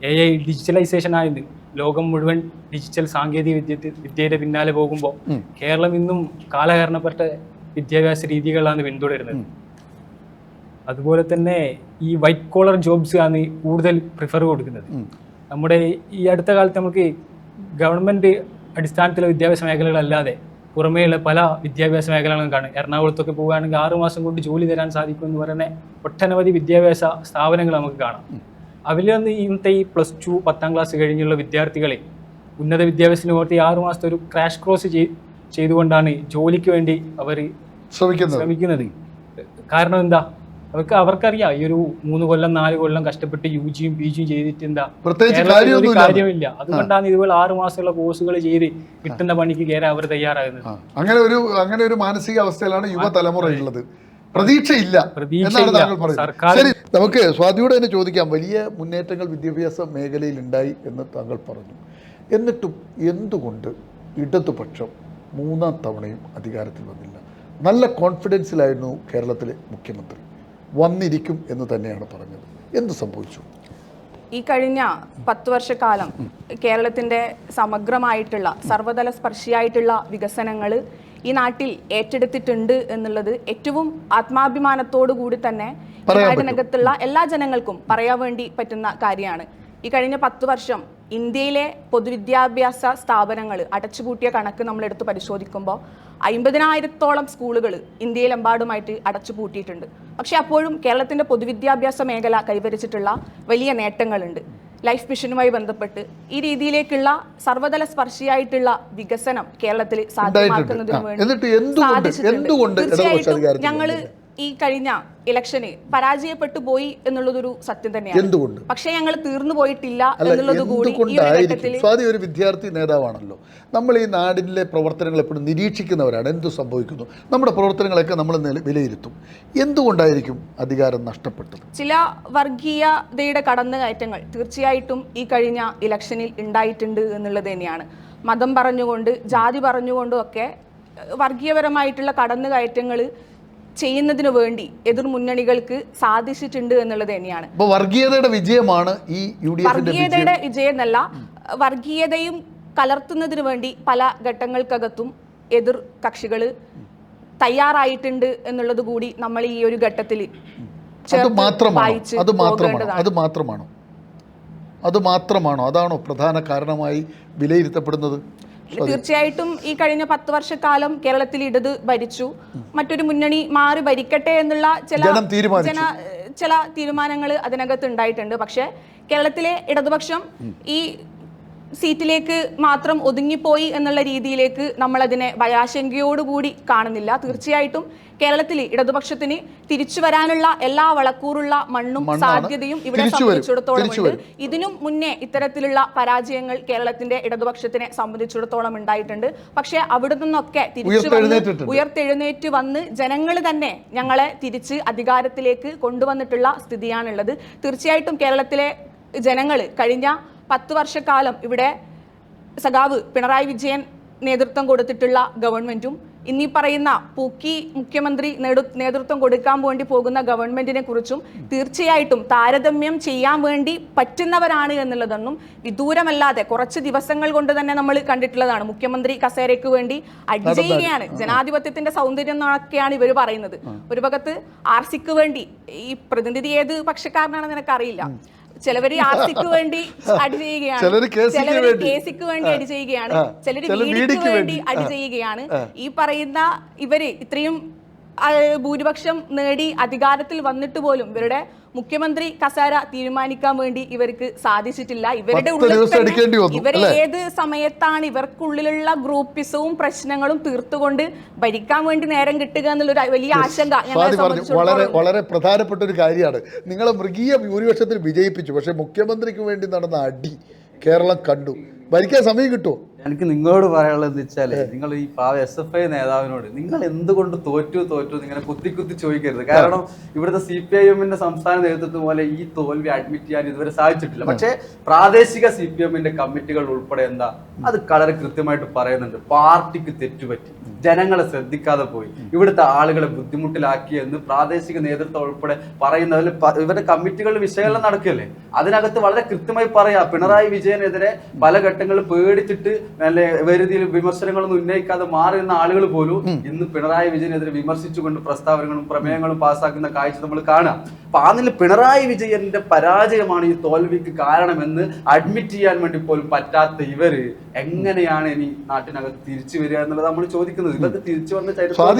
AI ഡിജിറ്റലൈസേഷൻ ആയത് ലോകം മുഴുവൻ ഡിജിറ്റൽ സാങ്കേതിക വിദ്യയുടെ പിന്നാലെ പോകുമ്പോൾ കേരളം ഇന്നും കാലഹരണപ്പെട്ട വിദ്യാഭ്യാസ രീതികളാണ് പിന്തുടരുന്നത്. അതുപോലെ തന്നെ ഈ വൈറ്റ് കോളർ ജോബ്സ് ആണ് കൂടുതൽ പ്രിഫർ കൊടുക്കുന്നത്. നമ്മുടെ ഈ അടുത്ത കാലത്ത് നമുക്ക് ഗവൺമെൻറ് അടിസ്ഥാനത്തിലുള്ള വിദ്യാഭ്യാസ മേഖലകളല്ലാതെ പുറമേയുള്ള പല വിദ്യാഭ്യാസ മേഖലകളും കാണും. എറണാകുളത്തൊക്കെ പോകുകയാണെങ്കിൽ 6 മാസം കൊണ്ട് ജോലി തരാൻ സാധിക്കും എന്ന് പറയുന്ന ഒട്ടനവധി വിദ്യാഭ്യാസ സ്ഥാപനങ്ങൾ നമുക്ക് കാണാം. അതിലൊന്ന് ഇന്നത്തെ ഈ +2 10ാം ക്ലാസ് കഴിഞ്ഞുള്ള വിദ്യാർത്ഥികളെ ഉന്നത വിദ്യാഭ്യാസത്തിന് പുറത്ത് 6 മാസത്തെ ഒരു ക്രാഷ് കോഴ്സ് ചെയ്തുകൊണ്ടാണ് ജോലിക്ക് വേണ്ടി അവർ ശ്രമിക്കുന്നത്. കാരണം എന്താ? അവർക്കറിയാം ഈ ഒരു 3 കൊല്ലം 4 കൊല്ലം കഷ്ടപ്പെട്ട് UG-യും PG-യും ചെയ്തിട്ട് എന്താ കാര്യമില്ല. അതുകൊണ്ടാണ് ഇതുപോലെ 6 മാസമുള്ള കോഴ്സുകൾ ചെയ്ത് കിട്ടുന്ന പണിക്ക് കയറാൻ അവർ തയ്യാറാകുന്നത്. അങ്ങനെ ഒരു മാനസിക അവസ്ഥയിലാണ് യുവതലമുറ ഉള്ളത്. പ്രതീക്ഷയില്ല എന്നാണ് താങ്കൾ പറയുന്നത്. ശരി, നമുക്ക് സ്വാതിയോട് തന്നെ ചോദിക്കാം. വലിയ മുന്നേറ്റങ്ങൾ വിദ്യാഭ്യാസ മേഖലയിൽ ഉണ്ടായി എന്ന് താങ്കൾ പറഞ്ഞു. എന്നിട്ടും എന്തുകൊണ്ട് ഇടതുപക്ഷം 3ാം തവണയും അധികാരത്തിൽ വന്നില്ല? നല്ല കോൺഫിഡൻസിലായിരുന്നു കേരളത്തിലെ മുഖ്യമന്ത്രി, വന്നിരിക്കും എന്ന് തന്നെയാണ് പറഞ്ഞത്. എന്ത് സംഭവിച്ചു? ഈ കഴിഞ്ഞ 10 വർഷക്കാലം കേരളത്തിൻ്റെ സമഗ്രമായിട്ടുള്ള സർവ്വതല സ്പർശിയായിട്ടുള്ള വികസനങ്ങൾ ഈ നാട്ടിൽ ഏറ്റെടുത്തിട്ടുണ്ട് എന്നുള്ളത് ഏറ്റവും ആത്മാഭിമാനത്തോടു കൂടി തന്നെ നാട്ടിനകത്തുള്ള എല്ലാ ജനങ്ങൾക്കും പറയാൻ വേണ്ടി പറ്റുന്ന കാര്യമാണ്. ഈ കഴിഞ്ഞ 10 വർഷം ഇന്ത്യയിലെ പൊതുവിദ്യാഭ്യാസ സ്ഥാപനങ്ങൾ അടച്ചുപൂട്ടിയ കണക്ക് നമ്മളെടുത്ത് പരിശോധിക്കുമ്പോൾ 50,000-ഓളം സ്കൂളുകൾ ഇന്ത്യയിലെമ്പാടുമായിട്ട് അടച്ചുപൂട്ടിയിട്ടുണ്ട്. പക്ഷേ അപ്പോഴും കേരളത്തിൻ്റെ പൊതുവിദ്യാഭ്യാസ മേഖല കൈവരിച്ചിട്ടുള്ള വലിയ നേട്ടങ്ങളുണ്ട്. ലൈഫ് മിഷനുമായി ബന്ധപ്പെട്ട് ഈ രീതിയിലേക്കുള്ള സർവ്വതല സ്പർശിയായിട്ടുള്ള വികസനം കേരളത്തിൽ സാധ്യമാക്കുന്നതിന് വേണ്ടി സാധിച്ചിട്ടുണ്ട്. തീർച്ചയായിട്ടും ഞങ്ങൾ ഈ കഴിഞ്ഞ ഇലക്ഷന് പരാജയപ്പെട്ടു പോയി എന്നുള്ളതൊരു സത്യം തന്നെയാണ്. പക്ഷേ ഞങ്ങൾ തീർന്നു പോയിട്ടില്ല എന്നുള്ളത് കൂടി ഈ ഘട്ടത്തിൽ. സ്വാതി ഒരു വിദ്യാർത്ഥി നേതാവാണല്ലോ. നമ്മൾ ഈ നാടിൻ്റെ പ്രവർത്തനങ്ങൾ എപ്പോഴും നിരീക്ഷിക്കുന്നവരാണ്. എന്തു സംഭവിക്കുന്നു, നമ്മുടെ പ്രവർത്തനങ്ങളൊക്കെ നമ്മൾ വിലയിരുത്തും. എന്തുകൊണ്ടായിരിക്കും അധികാരം നഷ്ടപ്പെട്ടത്? ചില വർഗീയതയുടെ കടന്നുകയറ്റങ്ങൾ തീർച്ചയായിട്ടും ഈ കഴിഞ്ഞ ഇലക്ഷനിൽ ഉണ്ടായിട്ടുണ്ട് എന്നുള്ളത് തന്നെയാണ്. മതം പറഞ്ഞുകൊണ്ട്, ജാതി പറഞ്ഞുകൊണ്ടും ഒക്കെ വർഗീയപരമായിട്ടുള്ള കടന്നുകയറ്റങ്ങൾ ചെയ്യുന്നതിനു വേണ്ടി എതിർ മുന്നണികൾക്ക് സാധിച്ചിട്ടുണ്ട് എന്നുള്ളത് തന്നെയാണ്. വർഗീയതയുടെ വിജയമാണ് ഈ വർഗീയതയുടെ വിജയം എന്നല്ല, വർഗീയതയും കലർത്തുന്നതിന് വേണ്ടി പല ഘട്ടങ്ങൾക്കകത്തും എതിർ കക്ഷികൾ തയ്യാറായിട്ടുണ്ട് എന്നുള്ളത് കൂടി നമ്മൾ ഈ ഒരു ഘട്ടത്തിൽ അത് മാത്രമാണോ അതാണോ പ്രധാന കാരണമായി വിലയിരുത്തപ്പെടുന്നത്? തീർച്ചയായിട്ടും ഈ കഴിഞ്ഞ 10 വർഷക്കാലം കേരളത്തിൽ ഇടത് ഭരിച്ചു, മറ്റൊരു മുന്നണി മാറി ഭരിക്കട്ടെ എന്നുള്ള ചില തീരുമാനങ്ങൾ അതിനകത്ത് ഉണ്ടായിട്ടുണ്ട്. പക്ഷെ കേരളത്തിലെ ഇടതുപക്ഷം ഈ സീറ്റിലേക്ക് മാത്രം ഒതുങ്ങിപ്പോയി എന്നുള്ള രീതിയിലേക്ക് നമ്മൾ അതിനെ ഭയാശങ്കയോടുകൂടി കാണുന്നില്ല. തീർച്ചയായിട്ടും കേരളത്തിൽ ഇടതുപക്ഷത്തിന് തിരിച്ചു വരാനുള്ള എല്ലാ വളക്കൂറുള്ള മണ്ണും സാധ്യതയും ഇവിടെ സംബന്ധിച്ചിടത്തോളം ഉണ്ട്. ഇതിനും മുന്നേ ഇത്തരത്തിലുള്ള പരാജയങ്ങൾ കേരളത്തിന്റെ ഇടതുപക്ഷത്തിനെ സംബന്ധിച്ചിടത്തോളം ഉണ്ടായിട്ടുണ്ട്. പക്ഷെ അവിടെ നിന്നൊക്കെ ഉയർത്തെഴുന്നേറ്റ് വന്ന് ജനങ്ങൾ തന്നെ ഞങ്ങളെ തിരിച്ച് അധികാരത്തിലേക്ക് കൊണ്ടുവന്നിട്ടുള്ള സ്ഥിതിയാണുള്ളത്. തീർച്ചയായിട്ടും കേരളത്തിലെ ജനങ്ങൾ കഴിഞ്ഞ 10 വർഷക്കാലം ഇവിടെ സഖാവ് പിണറായി വിജയൻ നേതൃത്വം കൊടുത്തിട്ടുള്ള ഗവൺമെന്റും ഇന്നീ പറയുന്ന പൂക്കി മുഖ്യമന്ത്രി നേതൃത്വം കൊടുക്കാൻ വേണ്ടി പോകുന്ന ഗവൺമെന്റിനെ കുറിച്ചും തീർച്ചയായിട്ടും താരതമ്യം ചെയ്യാൻ വേണ്ടി പറ്റുന്നവരാണ് എന്നുള്ളതൊന്നും വിദൂരമല്ലാതെ കുറച്ച് ദിവസങ്ങൾ കൊണ്ട് തന്നെ നമ്മൾ കണ്ടിട്ടുള്ളതാണ്. മുഖ്യമന്ത്രി കസേരയ്ക്ക് വേണ്ടി അടി ചെയ്യുകയാണ്. ജനാധിപത്യത്തിന്റെ സൗന്ദര്യം എന്നൊക്കെയാണ് ഇവർ പറയുന്നത്. ഒരു ഭാഗത്ത് ആർസിക്ക് വേണ്ടി, ഈ പ്രതിനിധി ഏത് പക്ഷക്കാരനാണെന്ന് എനിക്കറിയില്ല, ചിലവര് ആർസിക്ക് വേണ്ടി അടി ചെയ്യുകയാണ്, ചിലര് കേസിക്ക് വേണ്ടി അടി ചെയ്യുകയാണ്, ചിലര് വീടിക്ക് വേണ്ടി അടി ചെയ്യുകയാണ്. ഈ പറയുന്ന ഇവര് ഇത്രയും ഭൂരിപക്ഷം നേടി അധികാരത്തിൽ വന്നിട്ട് പോലും ഇവരുടെ മുഖ്യമന്ത്രി കസേര തീരുമാനിക്കാൻ വേണ്ടി ഇവർക്ക് സാധിച്ചിട്ടില്ല. ഇവരുടെ ഇവർ ഏത് സമയത്താണ് ഇവർക്കുള്ളിലുള്ള ഗ്രൂപ്പിസവും പ്രശ്നങ്ങളും തീർത്തുകൊണ്ട് ഭരിക്കാൻ വേണ്ടി നേരം കിട്ടുക എന്നുള്ളൊരു വലിയ ആശങ്ക വളരെ പ്രധാനപ്പെട്ട ഒരു കാര്യമാണ്. നിങ്ങളെ മൃഗീയ ഭൂരിപക്ഷത്തിൽ വിജയിപ്പിച്ചു, പക്ഷെ മുഖ്യമന്ത്രിക്ക് വേണ്ടി നടന്ന അടി കേരളം കണ്ടു. ഭരിക്കാൻ സമയം കിട്ടുമോ? എനിക്ക് നിങ്ങളോട് പറയാനുള്ളത് എന്ന് വെച്ചാല്, നിങ്ങൾ ഈ SFI നേതാവിനോട് നിങ്ങൾ എന്തുകൊണ്ട് തോറ്റു ഇങ്ങനെ കുത്തി ചോദിക്കരുത്. കാരണം ഇവിടുത്തെ CPIM-ന്റെ സംസ്ഥാന നേതൃത്വം പോലെ ഈ തോൽവി അഡ്മിറ്റ് ചെയ്യാൻ ഇതുവരെ സാധിച്ചിട്ടില്ല. പക്ഷേ പ്രാദേശിക CPM-ന്റെ കമ്മിറ്റികൾ ഉൾപ്പെടെ എന്താ അത് വളരെ കൃത്യമായിട്ട് പറയുന്നുണ്ട്. പാർട്ടിക്ക് തെറ്റുപറ്റി, ജനങ്ങളെ ശ്രദ്ധിക്കാതെ പോയി, ഇവിടുത്തെ ആളുകളെ ബുദ്ധിമുട്ടിലാക്കി എന്ന് പ്രാദേശിക നേതൃത്വം ഉൾപ്പെടെ പറയുന്നതിൽ ഇവരുടെ കമ്മിറ്റികളിൽ വിശകലനം നടക്കുകയല്ലേ. അതിനകത്ത് വളരെ കൃത്യമായി പറയാ, പിണറായി വിജയനെതിരെ പല ഘട്ടങ്ങളിൽ പേടിച്ചിട്ട് നല്ല വേരുതിയിൽ വിമർശനങ്ങളൊന്നും ഉന്നയിക്കാതെ മാറി നിന്ന ആളുകൾ പോലും ഇന്ന് പിണറായി വിജയനെതിരെ വിമർശിച്ചുകൊണ്ട് പ്രസ്താവനകളും പ്രമേയങ്ങളും പാസ്സാക്കുന്ന കാഴ്ച നമ്മൾ കാണാം. അപ്പൊ ആ നില പിണറായി വിജയന്റെ പരാജയമാണ് ഈ തോൽവിക്ക് കാരണമെന്ന് അഡ്മിറ്റ് ചെയ്യാൻ വേണ്ടി പോലും പറ്റാത്ത ഇവര് എങ്ങനെയാണ് ഇനി നാട്ടിനകത്ത് തിരിച്ചു വരിക എന്നുള്ളത് നമ്മൾ ചോദിക്കുന്നത്. ഇവർക്ക് തിരിച്ചു വന്ന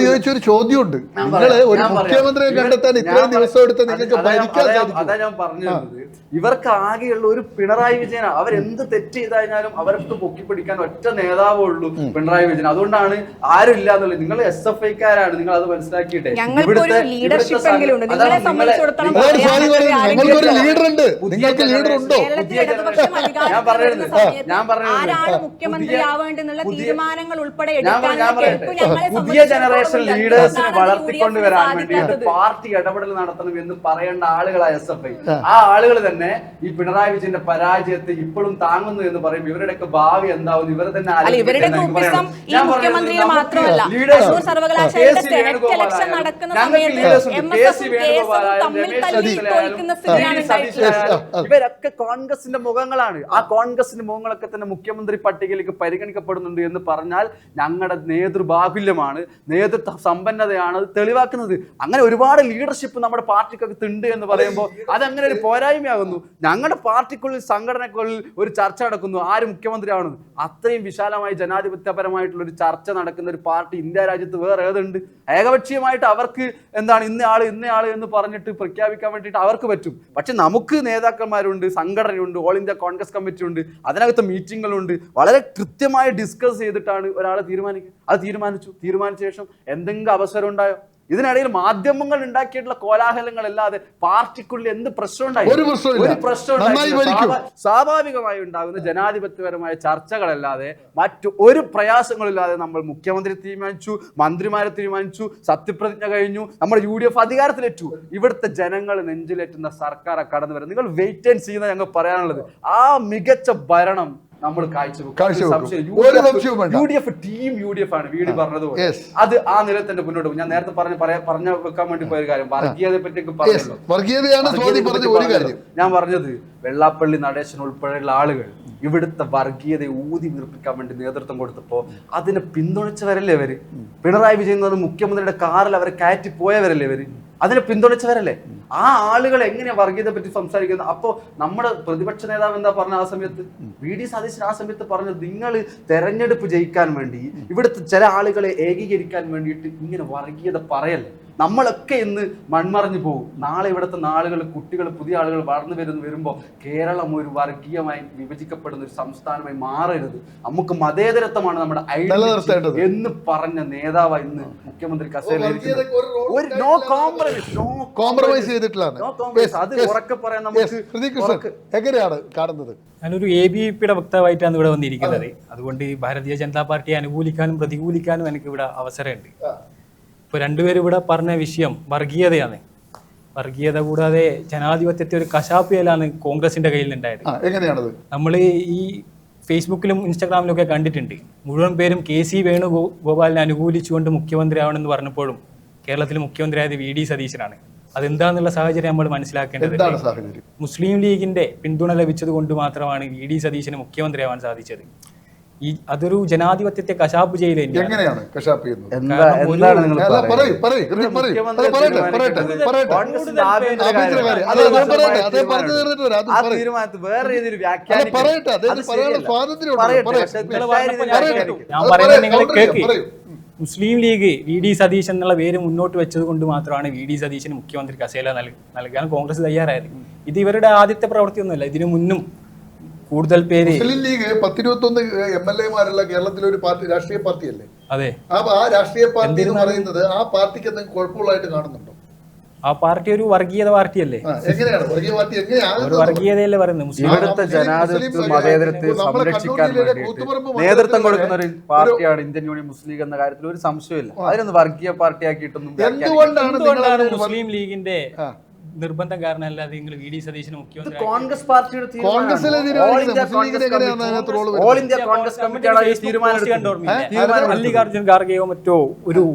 ചോദ്യമുണ്ട്. അതാ ഞാൻ പറഞ്ഞത്, ഇവർക്ക് ആകെയുള്ള ഒരു പിണറായി വിജയനാണ്. അവരെന്ത് തെറ്റ് ചെയ്താലും അവർക്ക് പൊക്കിപ്പിടിക്കാൻ ഒറ്റ നേതാവേ ഉള്ളൂ, പിണറായി വിജയൻ. അതുകൊണ്ടാണ് ആരും ഇല്ല എന്നുള്ളത്. നിങ്ങൾ SFI-ക്കാരാണ്, നിങ്ങൾ അത് മനസ്സിലാക്കിയിട്ടെ. പുതിയ ജനറേഷൻ ലീഡേഴ്സിനെ വളർത്തിക്കൊണ്ടുവരാൻ വേണ്ടിയിട്ട് പാർട്ടി ഇടപെടൽ നടത്തണം എന്ന് പറയേണ്ട ആളുകളായ SFI. ആ ആളുകൾ തന്നെ ഈ പിണറായി വിജയന്റെ പരാജയത്തെ ഇപ്പോഴും താങ്ങുന്നു എന്ന് പറയുമ്പോൾ ഇവരുടെയൊക്കെ ഭാവി എന്താവും ഇവർ തന്നെ ഇവരൊക്കെ കോൺഗ്രസിന്റെ മുഖങ്ങളാണ്. ആ കോൺഗ്രസിന്റെ മുഖങ്ങളൊക്കെ തന്നെ മുഖ്യമന്ത്രി പട്ടികയിലേക്ക് പരിഗണിക്കപ്പെടുന്നുണ്ട് എന്ന് പറഞ്ഞാൽ ഞങ്ങളുടെ നേതൃബാഹുല്യമാണ്, നേതൃത്വ സമ്പന്നതയാണ് അത് തെളിവാക്കുന്നത്. അങ്ങനെ ഒരുപാട് ലീഡർഷിപ്പ് നമ്മുടെ പാർട്ടിക്കകത്ത് ഉണ്ട് എന്ന് പറയുമ്പോൾ അതങ്ങനെ ഒരു പോരായ്മയാകുന്നു. ഞങ്ങളുടെ പാർട്ടിക്കുള്ളിൽ സംഘടനക്കുള്ളിൽ ഒരു ചർച്ച നടക്കുന്നു, ആര് മുഖ്യമന്ത്രി ആവണമെന്ന്. അത്രയും വിശാലമായി ജനാധിപത്യപരമായിട്ടുള്ള ഒരു ചർച്ച നടക്കുന്ന ഒരു പാർട്ടി ഇന്ത്യ രാജ്യത്ത് വേറെ ഏതുണ്ട്? ഏകപക്ഷീയമായിട്ട് അവർക്ക് എന്താണ് ഇന്നയാള് എന്ന് പറഞ്ഞിട്ട് പ്രഖ്യാപിക്കാൻ വേണ്ടിയിട്ട് അവർക്ക് പറ്റും. പക്ഷെ നമുക്ക് നേതാക്കന്മാരുണ്ട്, സംഘടനയുണ്ട്, ഓൾ ഇന്ത്യ കോൺഗ്രസ് കമ്മിറ്റി ഉണ്ട്, അതിനകത്ത് മീറ്റിങ്ങുകളുണ്ട്. വളരെ കൃത്യമായി ഡിസ്കസ് ചെയ്തിട്ടാണ് ഒരാളെ തീരുമാനിക്കുക. അത് തീരുമാനിച്ച ശേഷം എന്തെങ്കിലും അവസരം ഉണ്ടായോ? ഇതിനിടയിൽ മാധ്യമങ്ങൾ ഉണ്ടാക്കിയിട്ടുള്ള കോലാഹലങ്ങളല്ലാതെ പാർട്ടിക്കുള്ളിൽ എന്ത് പ്രശ്നം ഉണ്ടായി? ഒരു പ്രശ്നം സ്വാഭാവികമായി ഉണ്ടാകുന്ന ജനാധിപത്യപരമായ ചർച്ചകളല്ലാതെ മറ്റു ഒരു പ്രയാസങ്ങളില്ലാതെ നമ്മൾ മുഖ്യമന്ത്രി തീരുമാനിച്ചു, മന്ത്രിമാരെ തീരുമാനിച്ചു, സത്യപ്രതിജ്ഞ കഴിഞ്ഞു, നമ്മൾ UDF അധികാരത്തിലേറ്റു. ഇവിടുത്തെ ജനങ്ങൾ നെഞ്ചിലേറ്റുന്ന സർക്കാർ കടന്നു വരുന്നത്. നിങ്ങൾ വെയിറ്റ് ആൻഡ് ചെയ്യുന്ന ഞങ്ങൾ പറയാനുള്ളത്, ആ മികച്ച ഭരണം നമ്മൾ UDF ടീം UDF ആണ്. വീട് പറഞ്ഞതുപോലെ അത് ആ നില തന്നെ മുന്നോട്ട് പോകും. ഞാൻ നേരത്തെ പറഞ്ഞു വെക്കാൻ വേണ്ടി പോയ കാര്യം വർഗീയതയെ പറ്റിയൊക്കെ പറഞ്ഞല്ലോ. ഞാൻ പറഞ്ഞത് വെള്ളാപ്പള്ളി നടേശൻ ഉൾപ്പെടെയുള്ള ആളുകൾ ഇവിടുത്തെ വർഗീയതയെ ഊതി വീർപ്പിക്കാൻ വേണ്ടി നേതൃത്വം കൊടുത്തപ്പോൾ അതിനെ പിന്തുണച്ചവരല്ലേ അവര്? പിണറായി വിജയൻ എന്നത് മുഖ്യമന്ത്രിയുടെ കാറിൽ അവരെ കയറ്റി പോയവരല്ലേ അവര്? അതിനെ പിന്തുണച്ചവരല്ലേ? ആ ആളുകൾ എങ്ങനെയാ വർഗീയതയെ പറ്റി സംസാരിക്കുന്നത്? അപ്പോൾ നമ്മുടെ പ്രതിപക്ഷ നേതാവ് എന്താ പറഞ്ഞ ആ സമയത്ത്? VD സതീശൻ ആ സമയത്ത് പറഞ്ഞത്, നിങ്ങൾ തെരഞ്ഞെടുപ്പ് ജയിക്കാൻ വേണ്ടി ഇവിടുത്തെ ചില ആളുകളെ ഏകീകരിക്കാൻ വേണ്ടിയിട്ട് ഇങ്ങനെ വർഗീയത പറയല്ലേ. നമ്മളൊക്കെ ഇന്ന് മൺമറഞ്ഞു പോകും. നാളെ ഇവിടുത്തെ നാളുകൾ, കുട്ടികൾ, പുതിയ ആളുകൾ വളർന്നു വരുമ്പോൾ കേരളം ഒരു വർഗീയമായി വിഭജിക്കപ്പെടുന്ന ഒരു സംസ്ഥാനമായി മാറരുത്. നമുക്ക് മതേതരത്വമാണ് നമ്മുടെ ഐഡന്റിറ്റി എന്ന് പറഞ്ഞ നേതാവ് ഇന്ന് മുഖ്യമന്ത്രി കസേരയിൽ നോ കോംപ്രമൈസ് ചെയ്തിട്ടില്ല. അത് ഉറക്കെ പറയാൻ നമുക്ക് എങ്ങനെയാണ് കാണുന്നത്? ഞാനൊരു ABVP വക്താവായിട്ടാണ് ഇവിടെ വന്നിരിക്കുന്നത്. അതുകൊണ്ട് ഭാരതീയ ജനതാ പാർട്ടിയെ അനുകൂലിക്കാനും പ്രതികൂലിക്കാനും എനിക്ക് ഇവിടെ അവസരമുണ്ട്. ഇപ്പോൾ രണ്ടുപേരും ഇവിടെ പറഞ്ഞ വിഷയം വർഗീയതയാണ്. വർഗീയത കൂടാതെ ജനാധിപത്യത്തെ ഒരു കശാപ്പിയലാണ് കോൺഗ്രസിന്റെ കയ്യിൽ നിന്നുണ്ടായത്. എങ്ങനെയാണത്? നമ്മൾ ഈ ഫേസ്ബുക്കിലും ഇൻസ്റ്റാഗ്രാമിലും ഒക്കെ കണ്ടിട്ടുണ്ട്. മുഴുവൻ പേരും KC വേണുഗോപാലിനെ അനുകൂലിച്ചുകൊണ്ട് മുഖ്യമന്ത്രി ആവണമെന്ന് പറഞ്ഞപ്പോഴും കേരളത്തിൽ മുഖ്യമന്ത്രിയായത് VD സതീശനാണ്. അതെന്താന്നുള്ള സാഹചര്യം നമ്മൾ മനസ്സിലാക്കേണ്ടത്. മുസ്ലിം ലീഗിന്റെ പിന്തുണ ലഭിച്ചത് കൊണ്ട് മാത്രമാണ് VD സതീശന് മുഖ്യമന്ത്രിയാവാൻ സാധിച്ചത്. അതൊരു ജനാധിപത്യത്തെ കശാപ്പ് ചെയ്യൽ എങ്ങനെയാണ് കശാപ്പ് ചെയ്യുന്നത്? ഞാൻ പറയുന്നത് നിങ്ങൾ കേൾക്ക്. മുസ്ലിം ലീഗ് VD സതീശൻ എന്നുള്ള പേര് മുന്നോട്ട് വെച്ചത് കൊണ്ട് മാത്രമാണ് VD സതീശന് മുഖ്യമന്ത്രി കസേല നൽകാൻ കോൺഗ്രസ് തയ്യാറായത്. ഇത് ഇവരുടെ ആദ്യത്തെ പ്രവൃത്തിയൊന്നുമല്ല. ഇതിനു മുന്നും കൂടുതൽ പേര് മുസ്ലിം ലീഗ് 10-21 MLA-മാരുള്ള കേരളത്തിലെ ഒരു പാർട്ടി, രാഷ്ട്രീയ പാർട്ടിയല്ലേ? അതെ. ആ രാഷ്ട്രീയ പാർട്ടി എന്ന് പറയുന്നത് ആ പാർട്ടിക്ക് എന്തെങ്കിലും കുഴപ്പമുള്ളതായിട്ട് കാണുന്നുണ്ടോ? ആ പാർട്ടി ഒരു വർഗീയത പാർട്ടിയല്ലേ? എങ്ങനെയാണ് വർഗീയ പാർട്ടി? ഒരു വർഗീയതയല്ലേ പറയുന്നത്? ഇവിടുത്തെ ജനാധിപത്യ മതേതരത്തെ സംരക്ഷിക്കാൻ വേണ്ടിയിട്ട് നേതൃത്വം കൊടുക്കുന്ന ഒരു പാർട്ടിയാണ് ഇന്ത്യൻ യൂണിയൻ മുസ്ലിം ലീഗ് എന്ന കാര്യത്തിൽ ഒരു സംശയമില്ല. അതിനൊന്നും വർഗീയ പാർട്ടിയാക്കിയിട്ടൊന്നും എന്തുകൊണ്ടാണ് മുസ്ലിം ലീഗിന്റെ നിർബന്ധം കാരണമല്ലാതെ നിങ്ങൾ VD സതീശന് മുഖ്യമന്ത്രി കോൺഗ്രസ് പാർട്ടിയുടെ മല്ലികാർജുൻ ഖാർഗെയോ മറ്റോ ഒരു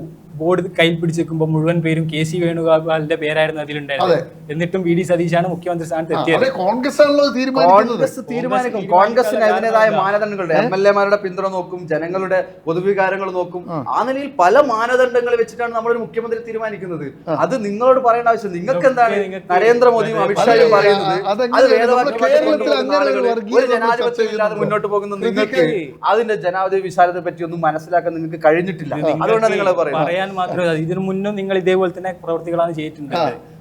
ബോർഡ് കയ്യിൽ പിടിച്ചേക്കുമ്പോൾ മുഴുവൻ പേരും KC വേണുഗോപാലിന്റെ പേരായിരുന്നു അതിലുണ്ടായിരുന്നത്. എന്നിട്ടും VD സതീശാണ് മുഖ്യമന്ത്രി സ്ഥാനത്ത് എത്തിയത്. കോൺഗ്രസ് തീരുമാനിക്കും. കോൺഗ്രസിന് അതിൻ്റെതായ മാനദണ്ഡങ്ങളുണ്ട്. MLA-മാരുടെ പിന്തുണ നോക്കും, ജനങ്ങളുടെ പൊതുവികാരങ്ങൾ നോക്കും. ആ നിലയിൽ പല മാനദണ്ഡങ്ങൾ വെച്ചിട്ടാണ് നമ്മളൊരു മുഖ്യമന്ത്രി തീരുമാനിക്കുന്നത്. അത് നിങ്ങളോട് പറയേണ്ട ആവശ്യം നിങ്ങൾക്ക് എന്താണ്? നരേന്ദ്രമോദിയും അമിത്ഷായും പറയുന്നത് അത് ഒരു ജനാധിപത്യമില്ലാതെ മുന്നോട്ട് പോകുന്ന നിങ്ങൾക്ക് അതിന്റെ ജനാധിപത്യ വിശാലതയെ പറ്റി ഒന്നും മനസ്സിലാക്കാൻ നിങ്ങൾക്ക് കഴിഞ്ഞിട്ടില്ല. അതുകൊണ്ടാണ് നിങ്ങൾ പറയുന്നത്. മാത്രമല്ല ഇതിനു മുന്നും നിങ്ങൾ ഇതേപോലെ തന്നെ പ്രവർത്തികളാണ് ചെയ്തിട്ടുണ്ട്.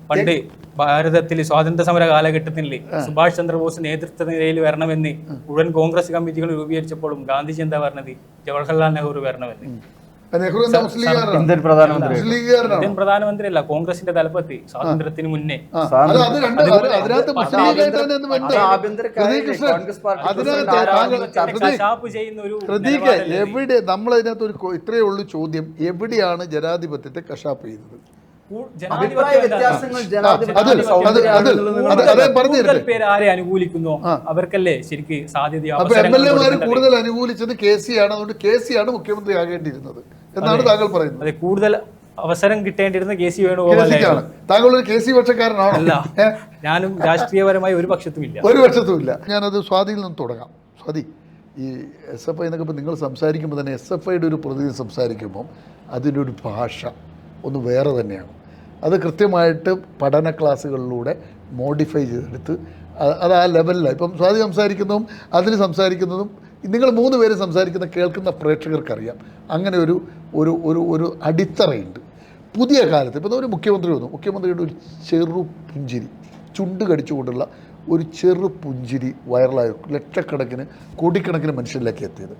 പണ്ട് ഭാരതത്തിൽ സ്വാതന്ത്ര്യ സമര കാലഘട്ടത്തിൽ സുഭാഷ് ചന്ദ്രബോസ് നേതൃത്വ നിലയിൽ വരണമെന്ന് മുഴുവൻ കോൺഗ്രസ് കമ്മിറ്റികൾ രൂപീകരിച്ചപ്പോഴും ഗാന്ധിജി എന്താ പറഞ്ഞത്? ജവഹർലാൽ നെഹ്റു വരണമെന്ന്. ഇന്ത്യൻ പ്രധാനമന്ത്രി അല്ല, കോൺഗ്രസിന്റെ തലപ്പത്ത് സ്വാതന്ത്ര്യത്തിന് മുന്നേ. എവിടെ നമ്മളതിനകത്ത് ഒരു ഇത്രയേ ഉള്ളൂ ചോദ്യം, എവിടെയാണ് ജനാധിപത്യത്തെ കശാപ്പ് ചെയ്യുന്നത്? ആരെ അനുകൂലിക്കുന്നു അവർക്കല്ലേ ശരിക്ക് സാധ്യത. MLA-മാര് കൂടുതൽ അനുകൂലിച്ചത് KC ആണ്. അതുകൊണ്ട് KC ആണ് മുഖ്യമന്ത്രി ആകേണ്ടിയിരുന്നത് എന്നാണ് താങ്കൾ പറയുന്നത്. അതെ, കൂടുതൽ അവസരം കിട്ടേണ്ടിരുന്ന KC വേണുഗോപാലാണ്. താങ്കൾ ഒരു KC പക്ഷക്കാരനാണോ? അല്ല, ഞാനും രാഷ്ട്രീയപരമായി ഒരു പക്ഷത്തുമില്ല. ഞാനത് സ്വാതിയിൽ നിന്ന് തുടങ്ങാം. സ്വാതി, ഈ SFI എന്നൊക്കെ നിങ്ങൾ സംസാരിക്കുമ്പോൾ തന്നെ SFIയുടെ ഒരു പ്രതിനിധി സംസാരിക്കുമ്പോൾ അതിൻ്റെ ഒരു ഭാഷ ഒന്ന് വേറെ തന്നെയാണ്. അത് കൃത്യമായിട്ട് പഠന ക്ലാസ്സുകളിലൂടെ മോഡിഫൈ ചെയ്തെടുത്ത് അത് ആ ലെവലിലാണ്. ഇപ്പം സ്വാതി സംസാരിക്കുന്നതും അതിൽ സംസാരിക്കുന്നതും നിങ്ങൾ 3 പേര് സംസാരിക്കുന്ന കേൾക്കുന്ന പ്രേക്ഷകർക്കറിയാം. അങ്ങനെ ഒരു ഒരു ഒരു ഒരു അടിത്തറയുണ്ട്. പുതിയ കാലത്ത് ഇപ്പം ഒരു മുഖ്യമന്ത്രി വന്നു, മുഖ്യമന്ത്രിയുടെ ഒരു ചെറു പുഞ്ചിരി, ചുണ്ട് കടിച്ചുകൊണ്ടുള്ള ഒരു ചെറു പുഞ്ചിരി വൈറലായി ലക്ഷക്കണക്കിന് കോടിക്കണക്കിന് മനുഷ്യരിലേക്ക് എത്തിയത്.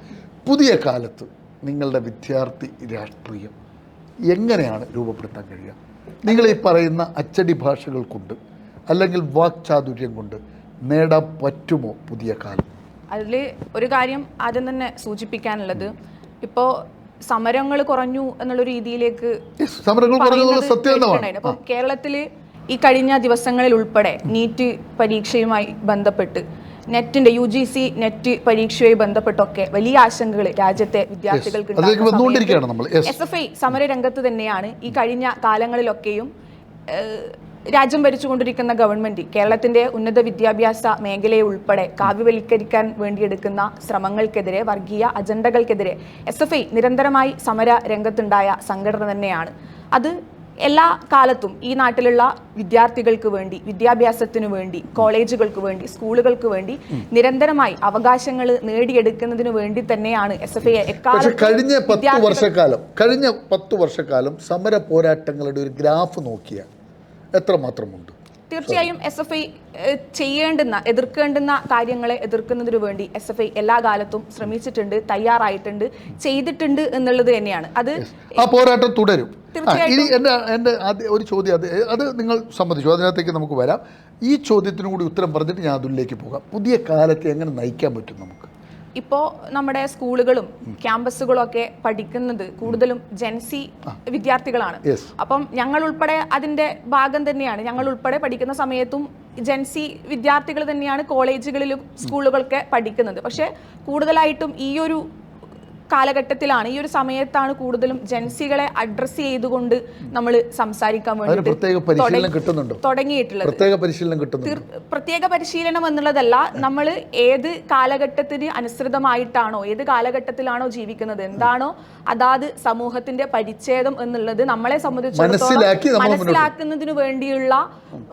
പുതിയ കാലത്ത് നിങ്ങളുടെ വിദ്യാർത്ഥി രാഷ്ട്രീയം എങ്ങനെയാണ് രൂപപ്പെടുത്താൻ കഴിയുക? നിങ്ങൾ ഈ പറയുന്ന അച്ചടി ഭാഷകൾ കൊണ്ട് അല്ലെങ്കിൽ വാക്ചാതുര്യം കൊണ്ട് നേടാൻ പറ്റുമോ പുതിയ കാലം? അതിൽ ഒരു കാര്യം ആദ്യം തന്നെ സൂചിപ്പിക്കാനുള്ളത്, ഇപ്പോൾ സമരങ്ങൾ കുറഞ്ഞു എന്നുള്ള രീതിയിലേക്ക് അപ്പോൾ കേരളത്തിൽ ഈ കഴിഞ്ഞ ദിവസങ്ങളിൽ ഉൾപ്പെടെ നീറ്റ് പരീക്ഷയുമായി ബന്ധപ്പെട്ട് നെറ്റിന്റെ UGC നെറ്റ് പരീക്ഷയുമായി ബന്ധപ്പെട്ടൊക്കെ വലിയ ആശങ്കകൾ രാജ്യത്തെ വിദ്യാർത്ഥികൾക്ക് SFI സമരരംഗത്ത് തന്നെയാണ്. ഈ കഴിഞ്ഞ കാലങ്ങളിലൊക്കെയും രാജ്യം ഭരിച്ചുകൊണ്ടിരിക്കുന്ന ഗവൺമെന്റ് കേരളത്തിന്റെ ഉന്നത വിദ്യാഭ്യാസ മേഖലയെ ഉൾപ്പെടെ കാവ്യവൽക്കരിക്കാൻ വേണ്ടിയെടുക്കുന്ന ശ്രമങ്ങൾക്കെതിരെ, വർഗീയ അജണ്ടകൾക്കെതിരെ SFI നിരന്തരമായി സമര രംഗത്തുണ്ടായ സംഘടന തന്നെയാണ്. അത് എല്ലാ കാലത്തും ഈ നാട്ടിലുള്ള വിദ്യാർത്ഥികൾക്ക് വേണ്ടി, വിദ്യാഭ്യാസത്തിനു വേണ്ടി, കോളേജുകൾക്ക് വേണ്ടി, സ്കൂളുകൾക്ക് വേണ്ടി നിരന്തരമായി അവകാശങ്ങൾ നേടിയെടുക്കുന്നതിന് വേണ്ടി തന്നെയാണ് SFI എക്കാലത്തും. കഴിഞ്ഞ 10 വർഷക്കാലം സമര പോരാട്ടങ്ങളുടെ ഒരു ഗ്രാഫ് നോക്കിയാൽ എത്രമാത്രമുണ്ട്? തീർച്ചയായും SFI എതിർക്കേണ്ടുന്ന കാര്യങ്ങളെ എതിർക്കുന്നതിനു വേണ്ടി SFI എല്ലാ കാലത്തും ശ്രമിച്ചിട്ടുണ്ട്, തയ്യാറായിട്ടുണ്ട്, ചെയ്തിട്ടുണ്ട് എന്നുള്ളത് തന്നെയാണ്. അത് ആ പോരാട്ടം തുടരും. ഇനി എൻ്റെ ഒരു ചോദ്യം, അത് നിങ്ങൾ സമ്മതിച്ചു, അതിനകത്തേക്ക് നമുക്ക് വരാം. ഈ ചോദ്യത്തിനും കൂടി ഉത്തരം പറഞ്ഞിട്ട് ഞാൻ അതിലേക്ക് പോകാം. പുതിയ കാലത്തെ എങ്ങനെ നയിക്കാൻ പറ്റും നമുക്ക്? ഇപ്പോൾ നമ്മുടെ സ്കൂളുകളും ക്യാമ്പസുകളും ഒക്കെ പഠിക്കുന്നത് കൂടുതലും ജെൻസി വിദ്യാർത്ഥികളാണ്. അപ്പം ഞങ്ങൾ ഉൾപ്പെടെ അതിൻ്റെ ഭാഗം തന്നെയാണ്. ഞങ്ങൾ ഉൾപ്പെടെ പഠിക്കുന്ന സമയത്തും ജെൻസി വിദ്യാർത്ഥികൾ തന്നെയാണ് കോളേജുകളിലും സ്കൂളുകളൊക്കെ പഠിക്കുന്നത്. പക്ഷേ കൂടുതലായിട്ടും ഈ ഒരു കാലഘട്ടത്തിലാണ്, ഈ ഒരു സമയത്താണ് കൂടുതലും ജെൻസികളെ അഡ്രസ് ചെയ്തുകൊണ്ട് നമ്മൾ സംസാരിക്കാൻ വേണ്ടി തുടങ്ങിയിട്ടുള്ളത്. പ്രത്യേക പരിശീലനം എന്നുള്ളതല്ല, നമ്മൾ ഏത് കാലഘട്ടത്തിന് അനുസൃതമായിട്ടാണോ, ഏത് കാലഘട്ടത്തിലാണോ ജീവിക്കുന്നത്, എന്താണോ അതാത് സമൂഹത്തിന്റെ പരിച്ഛേദം എന്നുള്ളത് നമ്മളെ സംബന്ധിച്ചിടത്തോളം മനസ്സിലാക്കുന്നതിന് വേണ്ടിയുള്ള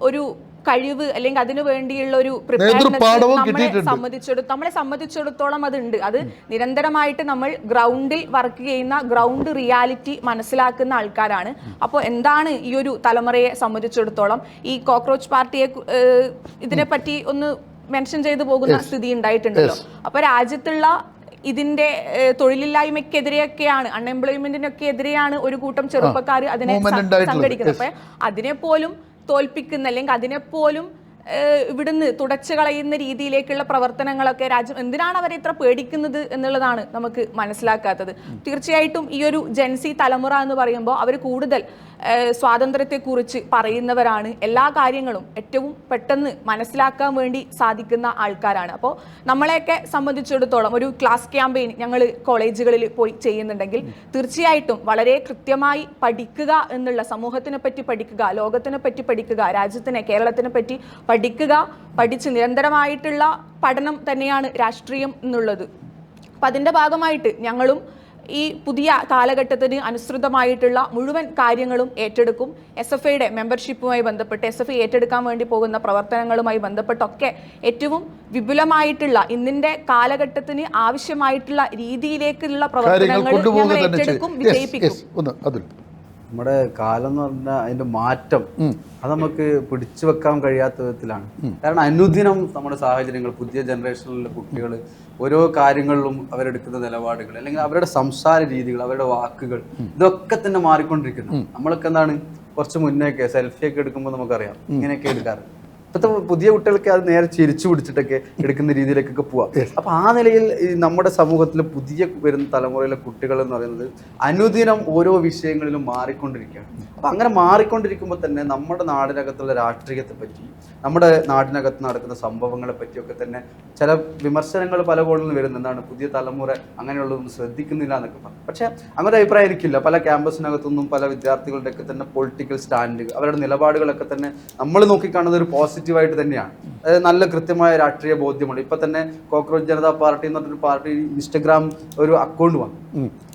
ഒരു കഴിവ്, അല്ലെങ്കിൽ അതിനു വേണ്ടിയുള്ള ഒരു നമ്മളെ സംബന്ധിച്ചിടത്തോളം അതുണ്ട്. അത് നിരന്തരമായിട്ട് നമ്മൾ ഗ്രൗണ്ടിൽ വർക്ക് ചെയ്യുന്ന, ഗ്രൗണ്ട് റിയാലിറ്റി മനസ്സിലാക്കുന്ന ആൾക്കാരാണ്. അപ്പോൾ എന്താണ് ഈ ഒരു തലമുറയെ സംബന്ധിച്ചിടത്തോളം ഈ കോക്രോച്ച് പാർട്ടിയെ ഇതിനെപ്പറ്റി ഒന്ന് മെൻഷൻ ചെയ്തു പോകുന്ന സ്ഥിതി ഉണ്ടായിട്ടുണ്ടല്ലോ. അപ്പൊ രാജ്യത്തുള്ള ഇതിന്റെ തൊഴിലില്ലായ്മയ്ക്കെതിരെയൊക്കെയാണ്, അൺഎംപ്ലോയ്മെന്റിനൊക്കെ എതിരെയാണ് ഒരു കൂട്ടം ചെറുപ്പക്കാർ അതിനെ സംഘടിക്കുന്നത്. അപ്പൊ അതിനെ പോലും തോൽപ്പിക്കുന്ന, അല്ലെങ്കിൽ അതിനെപ്പോലും ഇവിടുന്ന് തുടച്ചു കളയുന്ന രീതിയിലേക്കുള്ള പ്രവർത്തനങ്ങളൊക്കെ രാജ്യം എന്തിനാണ് അവരെ ഇത്ര പേടിക്കുന്നത് എന്നുള്ളതാണ് നമുക്ക് മനസ്സിലാക്കാത്തത്. തീർച്ചയായിട്ടും ഈ ഒരു ജെൻസി തലമുറ എന്ന് പറയുമ്പോൾ അവർ കൂടുതൽ സ്വാതന്ത്ര്യത്തെക്കുറിച്ച് പറയുന്നവരാണ്. എല്ലാ കാര്യങ്ങളും ഏറ്റവും പെട്ടെന്ന് മനസ്സിലാക്കാൻ വേണ്ടി സാധിക്കുന്ന ആൾക്കാരാണ്. അപ്പോൾ നമ്മളെയൊക്കെ സംബന്ധിച്ചിടത്തോളം ഒരു ക്ലാസ് ക്യാമ്പയിൻ ഞങ്ങൾ കോളേജുകളിൽ പോയി ചെയ്യുന്നുണ്ടെങ്കിൽ തീർച്ചയായിട്ടും വളരെ കൃത്യമായി പഠിക്കുക എന്നുള്ള, സമൂഹത്തിനെ പറ്റി പഠിക്കുക, ലോകത്തിനെ പറ്റി പഠിക്കുക, രാജ്യത്തിനെ, കേരളത്തിനെ പറ്റി പഠിക്കുക, പഠിച്ച് നിരന്തരമായിട്ടുള്ള പഠനം തന്നെയാണ് രാഷ്ട്രീയം എന്നുള്ളത്. അപ്പം അതിൻ്റെ ഭാഗമായിട്ട് ഞങ്ങളും ഈ പുതിയ കാലഘട്ടത്തിന് അനുസൃതമായിട്ടുള്ള മുഴുവൻ കാര്യങ്ങളും ഏറ്റെടുക്കും. SFIയുടെ മെമ്പർഷിപ്പുമായി ബന്ധപ്പെട്ട്, SFI ഏറ്റെടുക്കാൻ വേണ്ടി പോകുന്ന പ്രവർത്തനങ്ങളുമായി ബന്ധപ്പെട്ടൊക്കെ ഏറ്റവും വിപുലമായിട്ടുള്ള, ഇന്നിന്റെ കാലഘട്ടത്തിന് ആവശ്യമായിട്ടുള്ള രീതിയിലേക്കുള്ള പ്രവർത്തനങ്ങൾ ഞങ്ങൾ ഏറ്റെടുക്കും, വിജയിപ്പിക്കും. നമ്മുടെ കാലം എന്ന് പറഞ്ഞാൽ അതിന്റെ മാറ്റം അത് നമുക്ക് പിടിച്ചു വെക്കാൻ കഴിയാത്ത വിധത്തിലാണ്. കാരണം അനുദിനം നമ്മുടെ സാഹചര്യങ്ങൾ, പുതിയ ജനറേഷനിലെ കുട്ടികൾ ഓരോ കാര്യങ്ങളിലും അവരെടുക്കുന്ന നിലപാടുകൾ, അല്ലെങ്കിൽ അവരുടെ സംസാര രീതികൾ, അവരുടെ വാക്കുകൾ, ഇതൊക്കെ തന്നെ മാറിക്കൊണ്ടിരിക്കുന്നു. നമ്മളൊക്കെ എന്താണ് കുറച്ച് മുന്നേക്കെ സെൽഫിയൊക്കെ എടുക്കുമ്പോൾ നമുക്കറിയാം ഇങ്ങനെയൊക്കെ എടുക്കാറ്. ഇപ്പോഴത്തെ പുതിയ കുട്ടികൾക്ക് അത് നേരെ ചിരിച്ചു പിടിച്ചിട്ടൊക്കെ എടുക്കുന്ന രീതിയിലേക്കൊക്കെ പോവാം. അപ്പൊ ആ നിലയിൽ നമ്മുടെ സമൂഹത്തിലെ പുതിയ വരുന്ന തലമുറയിലെ കുട്ടികൾ എന്ന് പറയുന്നത് അനുദിനം ഓരോ വിഷയങ്ങളിലും മാറിക്കൊണ്ടിരിക്കുകയാണ്. അപ്പൊ അങ്ങനെ മാറിക്കൊണ്ടിരിക്കുമ്പോൾ തന്നെ നമ്മുടെ നാടിനകത്തുള്ള രാഷ്ട്രീയത്തെ പറ്റി, നമ്മുടെ നാടിനകത്ത് നടക്കുന്ന സംഭവങ്ങളെ പറ്റിയൊക്കെ തന്നെ ചില വിമർശനങ്ങൾ പല കോണിൽ നിന്ന് വരുന്നത് എന്താണ്, പുതിയ തലമുറ അങ്ങനെയുള്ളതൊന്നും ശ്രദ്ധിക്കുന്നില്ല എന്നൊക്കെ പറഞ്ഞു. പക്ഷെ അങ്ങനെ അഭിപ്രായം എനിക്കില്ല. പല ക്യാമ്പസിനകത്തൊന്നും പല വിദ്യാർത്ഥികളുടെ ഒക്കെ തന്നെ പൊളിറ്റിക്കൽ സ്റ്റാൻഡ്, അവരുടെ നിലപാടുകളൊക്കെ തന്നെ നമ്മൾ നോക്കിക്കാണുന്നത് ഒരു പോസിറ്റീവായിട്ട് തന്നെയാണ്. അതായത് നല്ല കൃത്യമായ രാഷ്ട്രീയ ബോധ്യമുണ്ട്. ഇപ്പൊ തന്നെ കോക്രോച്ച് ജനതാ പാർട്ടി എന്ന് പറഞ്ഞൊരു പാർട്ടി ഇൻസ്റ്റഗ്രാം ഒരു അക്കൗണ്ട് വന്നു.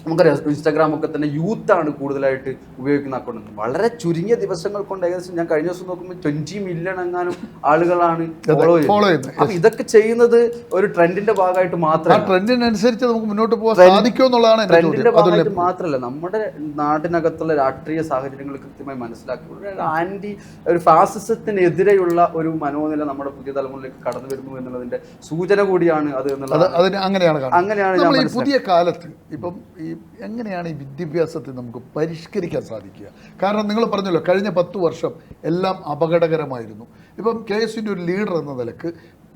നമുക്കറിയാം ഇൻസ്റ്റാഗ്രാം ഒക്കെ തന്നെ യൂത്താണ് കൂടുതലായിട്ട് ഉപയോഗിക്കുന്ന അക്കൗണ്ട്. വളരെ ചുരുങ്ങിയ ദിവസങ്ങൾ കൊണ്ട് ഏകദേശം ഞാൻ കഴിഞ്ഞ ദിവസം നോക്കുമ്പോൾ 20 മില്യൺ എങ്ങാനും ആളുകളാണ് ഫോളോ ചെയ്യുന്നത്. അപ്പൊ ഇതൊക്കെ ചെയ്യുന്നത് ഒരു ട്രെൻഡിന്റെ ഭാഗമായിട്ട് മാത്രമല്ല, ട്രെൻഡിനനുസരിച്ച് നമുക്ക് മുന്നോട്ട് പോകാൻ സാധിക്കും എന്നുള്ളതാണ്. ട്രെൻഡിന്റെ ഭാഗമായിട്ട് മാത്രമല്ല, നമ്മുടെ നാടിനകത്തുള്ള രാഷ്ട്രീയ സാഹചര്യങ്ങൾ കൃത്യമായി മനസ്സിലാക്കി ഒരു ഫാസിസത്തിനെതിരെയുള്ള ഒരു മനോനില നമ്മുടെ പുതിയ തലമുറയിലേക്ക് കടന്നു വരുന്നു എന്നുള്ളതിന്റെ സൂചന കൂടിയാണ് അത് എന്നുള്ളത്. അങ്ങനെയാണ് പുതിയ കാലത്ത് ഇപ്പം എങ്ങനെയാണ് ഈ വിദ്യാഭ്യാസത്തെ നമുക്ക് പരിഷ്കരിക്കാൻ സാധിക്കുക? കാരണം നിങ്ങൾ പറഞ്ഞല്ലോ കഴിഞ്ഞ 10 വർഷം എല്ലാം അപകടകരമായിരുന്നു. ഇപ്പം KSUവിൻ്റെ ഒരു ലീഡർ എന്ന നിലക്ക്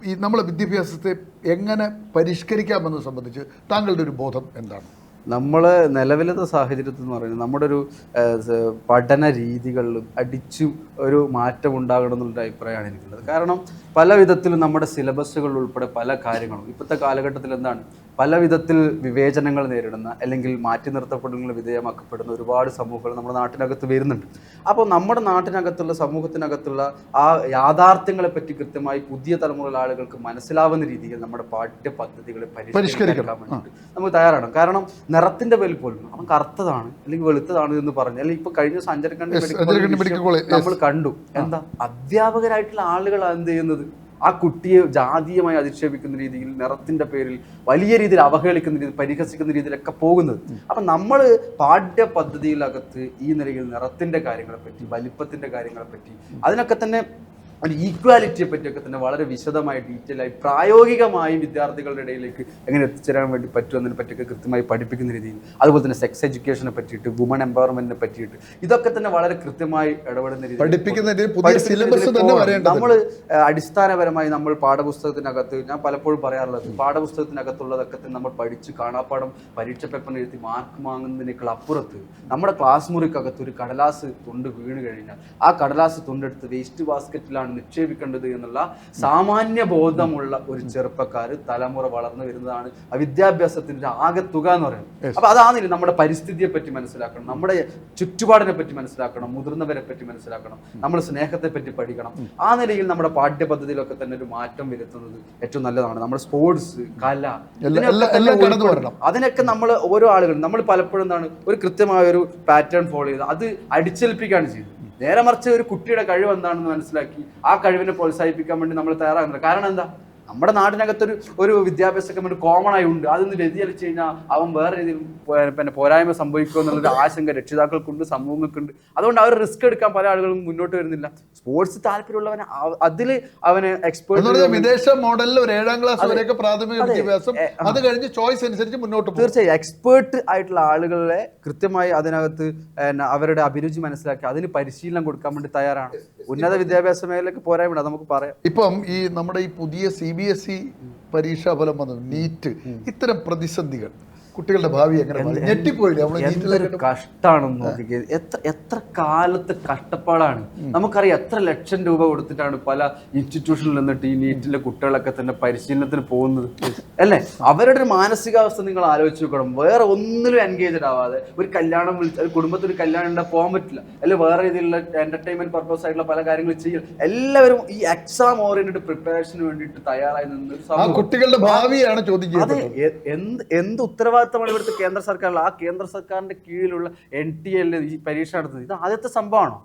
ഈ നമ്മളെ വിദ്യാഭ്യാസത്തെ എങ്ങനെ പരിഷ്കരിക്കാമെന്ന് സംബന്ധിച്ച് താങ്കളുടെ ഒരു ബോധം എന്താണ്? നമ്മളെ നിലവിലത്തെ സാഹചര്യത്തിൽ എന്ന് പറയുന്നത് നമ്മുടെ ഒരു പഠന രീതികളിലും അടിച്ചു ഒരു മാറ്റം ഉണ്ടാകണം എന്നുള്ളൊരു അഭിപ്രായമാണ് എനിക്കുള്ളത്. കാരണം പല വിധത്തിലും നമ്മുടെ സിലബസുകൾ ഉൾപ്പെടെ പല കാര്യങ്ങളും ഇപ്പോഴത്തെ കാലഘട്ടത്തിൽ എന്താണ് പല വിധത്തിൽ വിവേചനങ്ങൾ നേരിടുന്ന അല്ലെങ്കിൽ മാറ്റി നിർത്തപ്പെടുന്ന വിധേയമാക്കപ്പെടുന്ന ഒരുപാട് സമൂഹങ്ങൾ നമ്മുടെ നാട്ടിനകത്ത് വരുന്നുണ്ട്. അപ്പോൾ നമ്മുടെ നാട്ടിനകത്തുള്ള സമൂഹത്തിനകത്തുള്ള ആ യാഥാർത്ഥ്യങ്ങളെ പറ്റി കൃത്യമായി പുതിയ തലമുറയിലെ ആളുകൾക്ക് മനസ്സിലാവുന്ന രീതിയിൽ നമ്മുടെ പാഠ്യ പദ്ധതികളെ പരിഷ്കരിക്കാൻ വേണ്ടിയിട്ട് നമുക്ക് തയ്യാറാണ്. കാരണം നിറത്തിന്റെ പേരിൽ പോലും അവൻ കറുത്തതാണ് അല്ലെങ്കിൽ വെളുത്തതാണ് എന്ന് പറഞ്ഞു, അല്ലെങ്കിൽ ഇപ്പൊ കഴിഞ്ഞ സഞ്ചരിക്കേണ്ട നമ്മൾ കണ്ടു എന്താ അധ്യാപകരായിട്ടുള്ള ആളുകൾ എന്ത് ചെയ്യുന്നത് ആ കുട്ടിയെ ജാതീയമായി അധിക്ഷേപിക്കുന്ന രീതിയിൽ നിറത്തിന്റെ പേരിൽ വലിയ രീതിയിൽ അവഹേളിക്കുന്ന രീതിയിൽ പരിഹസിക്കുന്ന രീതിയിലൊക്കെ പോകുന്നത്. അപ്പം നമ്മൾ പാഠ്യ പദ്ധതിയിലകത്ത് ഈ നിലയിൽ നിറത്തിന്റെ കാര്യങ്ങളെ പറ്റി വലിപ്പത്തിന്റെ കാര്യങ്ങളെ പറ്റി അതിനൊക്കെ തന്നെ ഒരു ഈക്വാലിറ്റിയെ പറ്റിയൊക്കെ തന്നെ വളരെ വിശദമായി ഡീറ്റെയിൽ ആയി പ്രായോഗികമായി വിദ്യാർത്ഥികളുടെ ഇടയിലേക്ക് എങ്ങനെ എത്തിച്ചേരാൻ വേണ്ടി പറ്റുമെന്നതിനെ പറ്റിയൊക്കെ കൃത്യമായി പഠിപ്പിക്കുന്ന രീതിയിൽ, അതുപോലെ തന്നെ സെക്സ് എഡ്യൂക്കേഷനെ പറ്റിയിട്ട് വുമൺ എംപവർമെന്റിനെ പറ്റിയിട്ട് ഇതൊക്കെ തന്നെ വളരെ കൃത്യമായി ഇടപെടുന്ന രീതിയിൽ നമ്മൾ അടിസ്ഥാനപരമായി നമ്മൾ പാഠപുസ്തകത്തിനകത്ത് ഞാൻ പലപ്പോഴും പറയാറുള്ളത് പാഠപുസ്തകത്തിനകത്തുള്ളതൊക്കെ തന്നെ നമ്മൾ പഠിച്ച് കാണാപ്പാടം പരീക്ഷ പേപ്പറിന് എഴുതി മാർക്ക് വാങ്ങുന്നതിനേക്കാൾ അപ്പുറത്ത് നമ്മുടെ ക്ലാസ് മുറിക്കകത്ത് ഒരു കടലാസ് തുണ്ട് വീണ് കഴിഞ്ഞാൽ ആ കടലാസ് തുണ്ടെടുത്ത് വേസ്റ്റ് ബാസ്ക്കറ്റിലാണ് നിക്ഷേപിക്കേണ്ടത് എന്നുള്ള സാമാന്യ ബോധമുള്ള ഒരു ചെറുപ്പക്കാർ തലമുറ വളർന്നു വരുന്നതാണ് വിദ്യാഭ്യാസത്തിന്റെ ആകെത്തുക എന്ന് പറയുന്നത്. അപ്പൊ അതാണെങ്കിലും നമ്മുടെ പരിസ്ഥിതിയെ പറ്റി മനസ്സിലാക്കണം, നമ്മുടെ ചുറ്റുപാടിനെ പറ്റി മനസ്സിലാക്കണം, മുതിർന്നവരെ പറ്റി മനസ്സിലാക്കണം, നമ്മൾ സ്നേഹത്തെ പറ്റി പഠിക്കണം. ആ നിലയിൽ നമ്മുടെ പാഠ്യപദ്ധതിയിലൊക്കെ തന്നെ ഒരു മാറ്റം വരുത്തുന്നത് ഏറ്റവും നല്ലതാണ്. നമ്മുടെ സ്പോർട്സ്, കല, അതിനൊക്കെ നമ്മൾ ഓരോ ആളുകളും നമ്മൾ പലപ്പോഴും എന്താണ് ഒരു കൃത്യമായ ഒരു പാറ്റേൺ ഫോളോ ചെയ്ത് അത് അടിച്ചേൽപ്പിക്കുകയാണ് ചെയ്യുന്നത്. നേരെ മറിച്ച് ഒരു കുട്ടിയുടെ കഴിവ് എന്താണെന്ന് മനസ്സിലാക്കി ആ കഴിവിനെ പ്രോത്സാഹിപ്പിക്കാൻ വേണ്ടി നമ്മൾ തയ്യാറാകുന്നത്. കാരണം എന്താ നമ്മുടെ നാടിനകത്തൊരു ഒരു വിദ്യാഭ്യാസ കമ്മിറ്റി കോമൺ ആയി ഉണ്ട്. അതൊന്ന് വ്യതിചലിച്ച് കഴിഞ്ഞാൽ അവൻ വേറെ രീതിയിൽ പിന്നെ പോരായ്മ സംഭവിക്കുമോ എന്നുള്ളൊരു ആശങ്ക രക്ഷിതാക്കൾക്കുണ്ട്, സമൂഹങ്ങൾക്കുണ്ട്. അതുകൊണ്ട് അവർ റിസ്ക് എടുക്കാൻ പല ആളുകളും മുന്നോട്ട് വരുന്നില്ല. സ്പോർട്സ് താല്പര്യമുള്ളവനെ അതിൽ അവന് എക്സ്പേർട്ട് വിദേശ മോഡലിൽ ഒരു 7ാം ക്ലാസ് വരെയൊക്കെ പ്രാഥമിക വിദ്യാഭ്യാസം, അത് കഴിഞ്ഞ് ചോയ്സ് അനുസരിച്ച് മുന്നോട്ട് പോകും. തീർച്ചയായും എക്സ്പേർട്ട് ആയിട്ടുള്ള ആളുകളെ കൃത്യമായി അതിനകത്ത് അവരുടെ അഭിരുചി മനസ്സിലാക്കി അതിന് പരിശീലനം കൊടുക്കാൻ വേണ്ടി തയ്യാറാണ്. ഉന്നത വിദ്യാഭ്യാസ മേഖലയ്ക്ക് പോരായ്മ നമുക്ക് പറയാം. ഇപ്പം ഈ നമ്മുടെ ഈ പുതിയ CBSE പരീക്ഷാ ഫലം വന്നു, നീറ്റ്, ഇത്തരം പ്രതിസന്ധികൾ കുട്ടികളുടെ ഭാവി എങ്ങനെ ഞെട്ടിപ്പോയില്ലേ? കഷ്ടാണെന്ന് നോക്കിക്കേ, എത്ര കാലത്തെ കഷ്ടപ്പാടാണ്. നമുക്കറിയാം എത്ര ലക്ഷം രൂപ കൊടുത്തിട്ടാണ് പല ഇൻസ്റ്റിറ്റ്യൂഷനിൽ നിന്നിട്ട് ഈ നീറ്റിലെ കുട്ടികളൊക്കെ തന്നെ പരിശീലനത്തിന് പോകുന്നത് അല്ലേ? അവരുടെ ഒരു മാനസികാവസ്ഥ നിങ്ങൾ ആലോചിച്ച് നോക്കണം. വേറെ ഒന്നിലും എൻഗേജഡ് ആവാതെ ഒരു കല്യാണം ഒരു കുടുംബത്തിൽ ഒരു കല്യാണം ഉണ്ടാ പോകാൻ പറ്റില്ല, അല്ലെങ്കിൽ വേറെ രീതിയിലുള്ള എന്റർടൈൻമെന്റ് പർപ്പസ് ആയിട്ടുള്ള പല കാര്യങ്ങളും ചെയ്യും. എല്ലാവരും ഈ എക്സാം ഓറിയന്റഡ് പ്രിപ്പറേഷന് വേണ്ടിയിട്ട് തയ്യാറായി നിന്ന് കുട്ടികളുടെ ഭാവിയാണ് ചോദിക്കുന്നത്. എന്ത് ഉത്തരവാദിത്തം ഇവിടുത്തെ കേന്ദ്ര സർക്കാരിൽ ആ കേന്ദ്ര സർക്കാരിന്റെ കീഴിലുള്ള NTA ഈ പരീക്ഷ നടത്തുന്നത്. ഇത് ആദ്യത്തെ സംഭവമാണോ?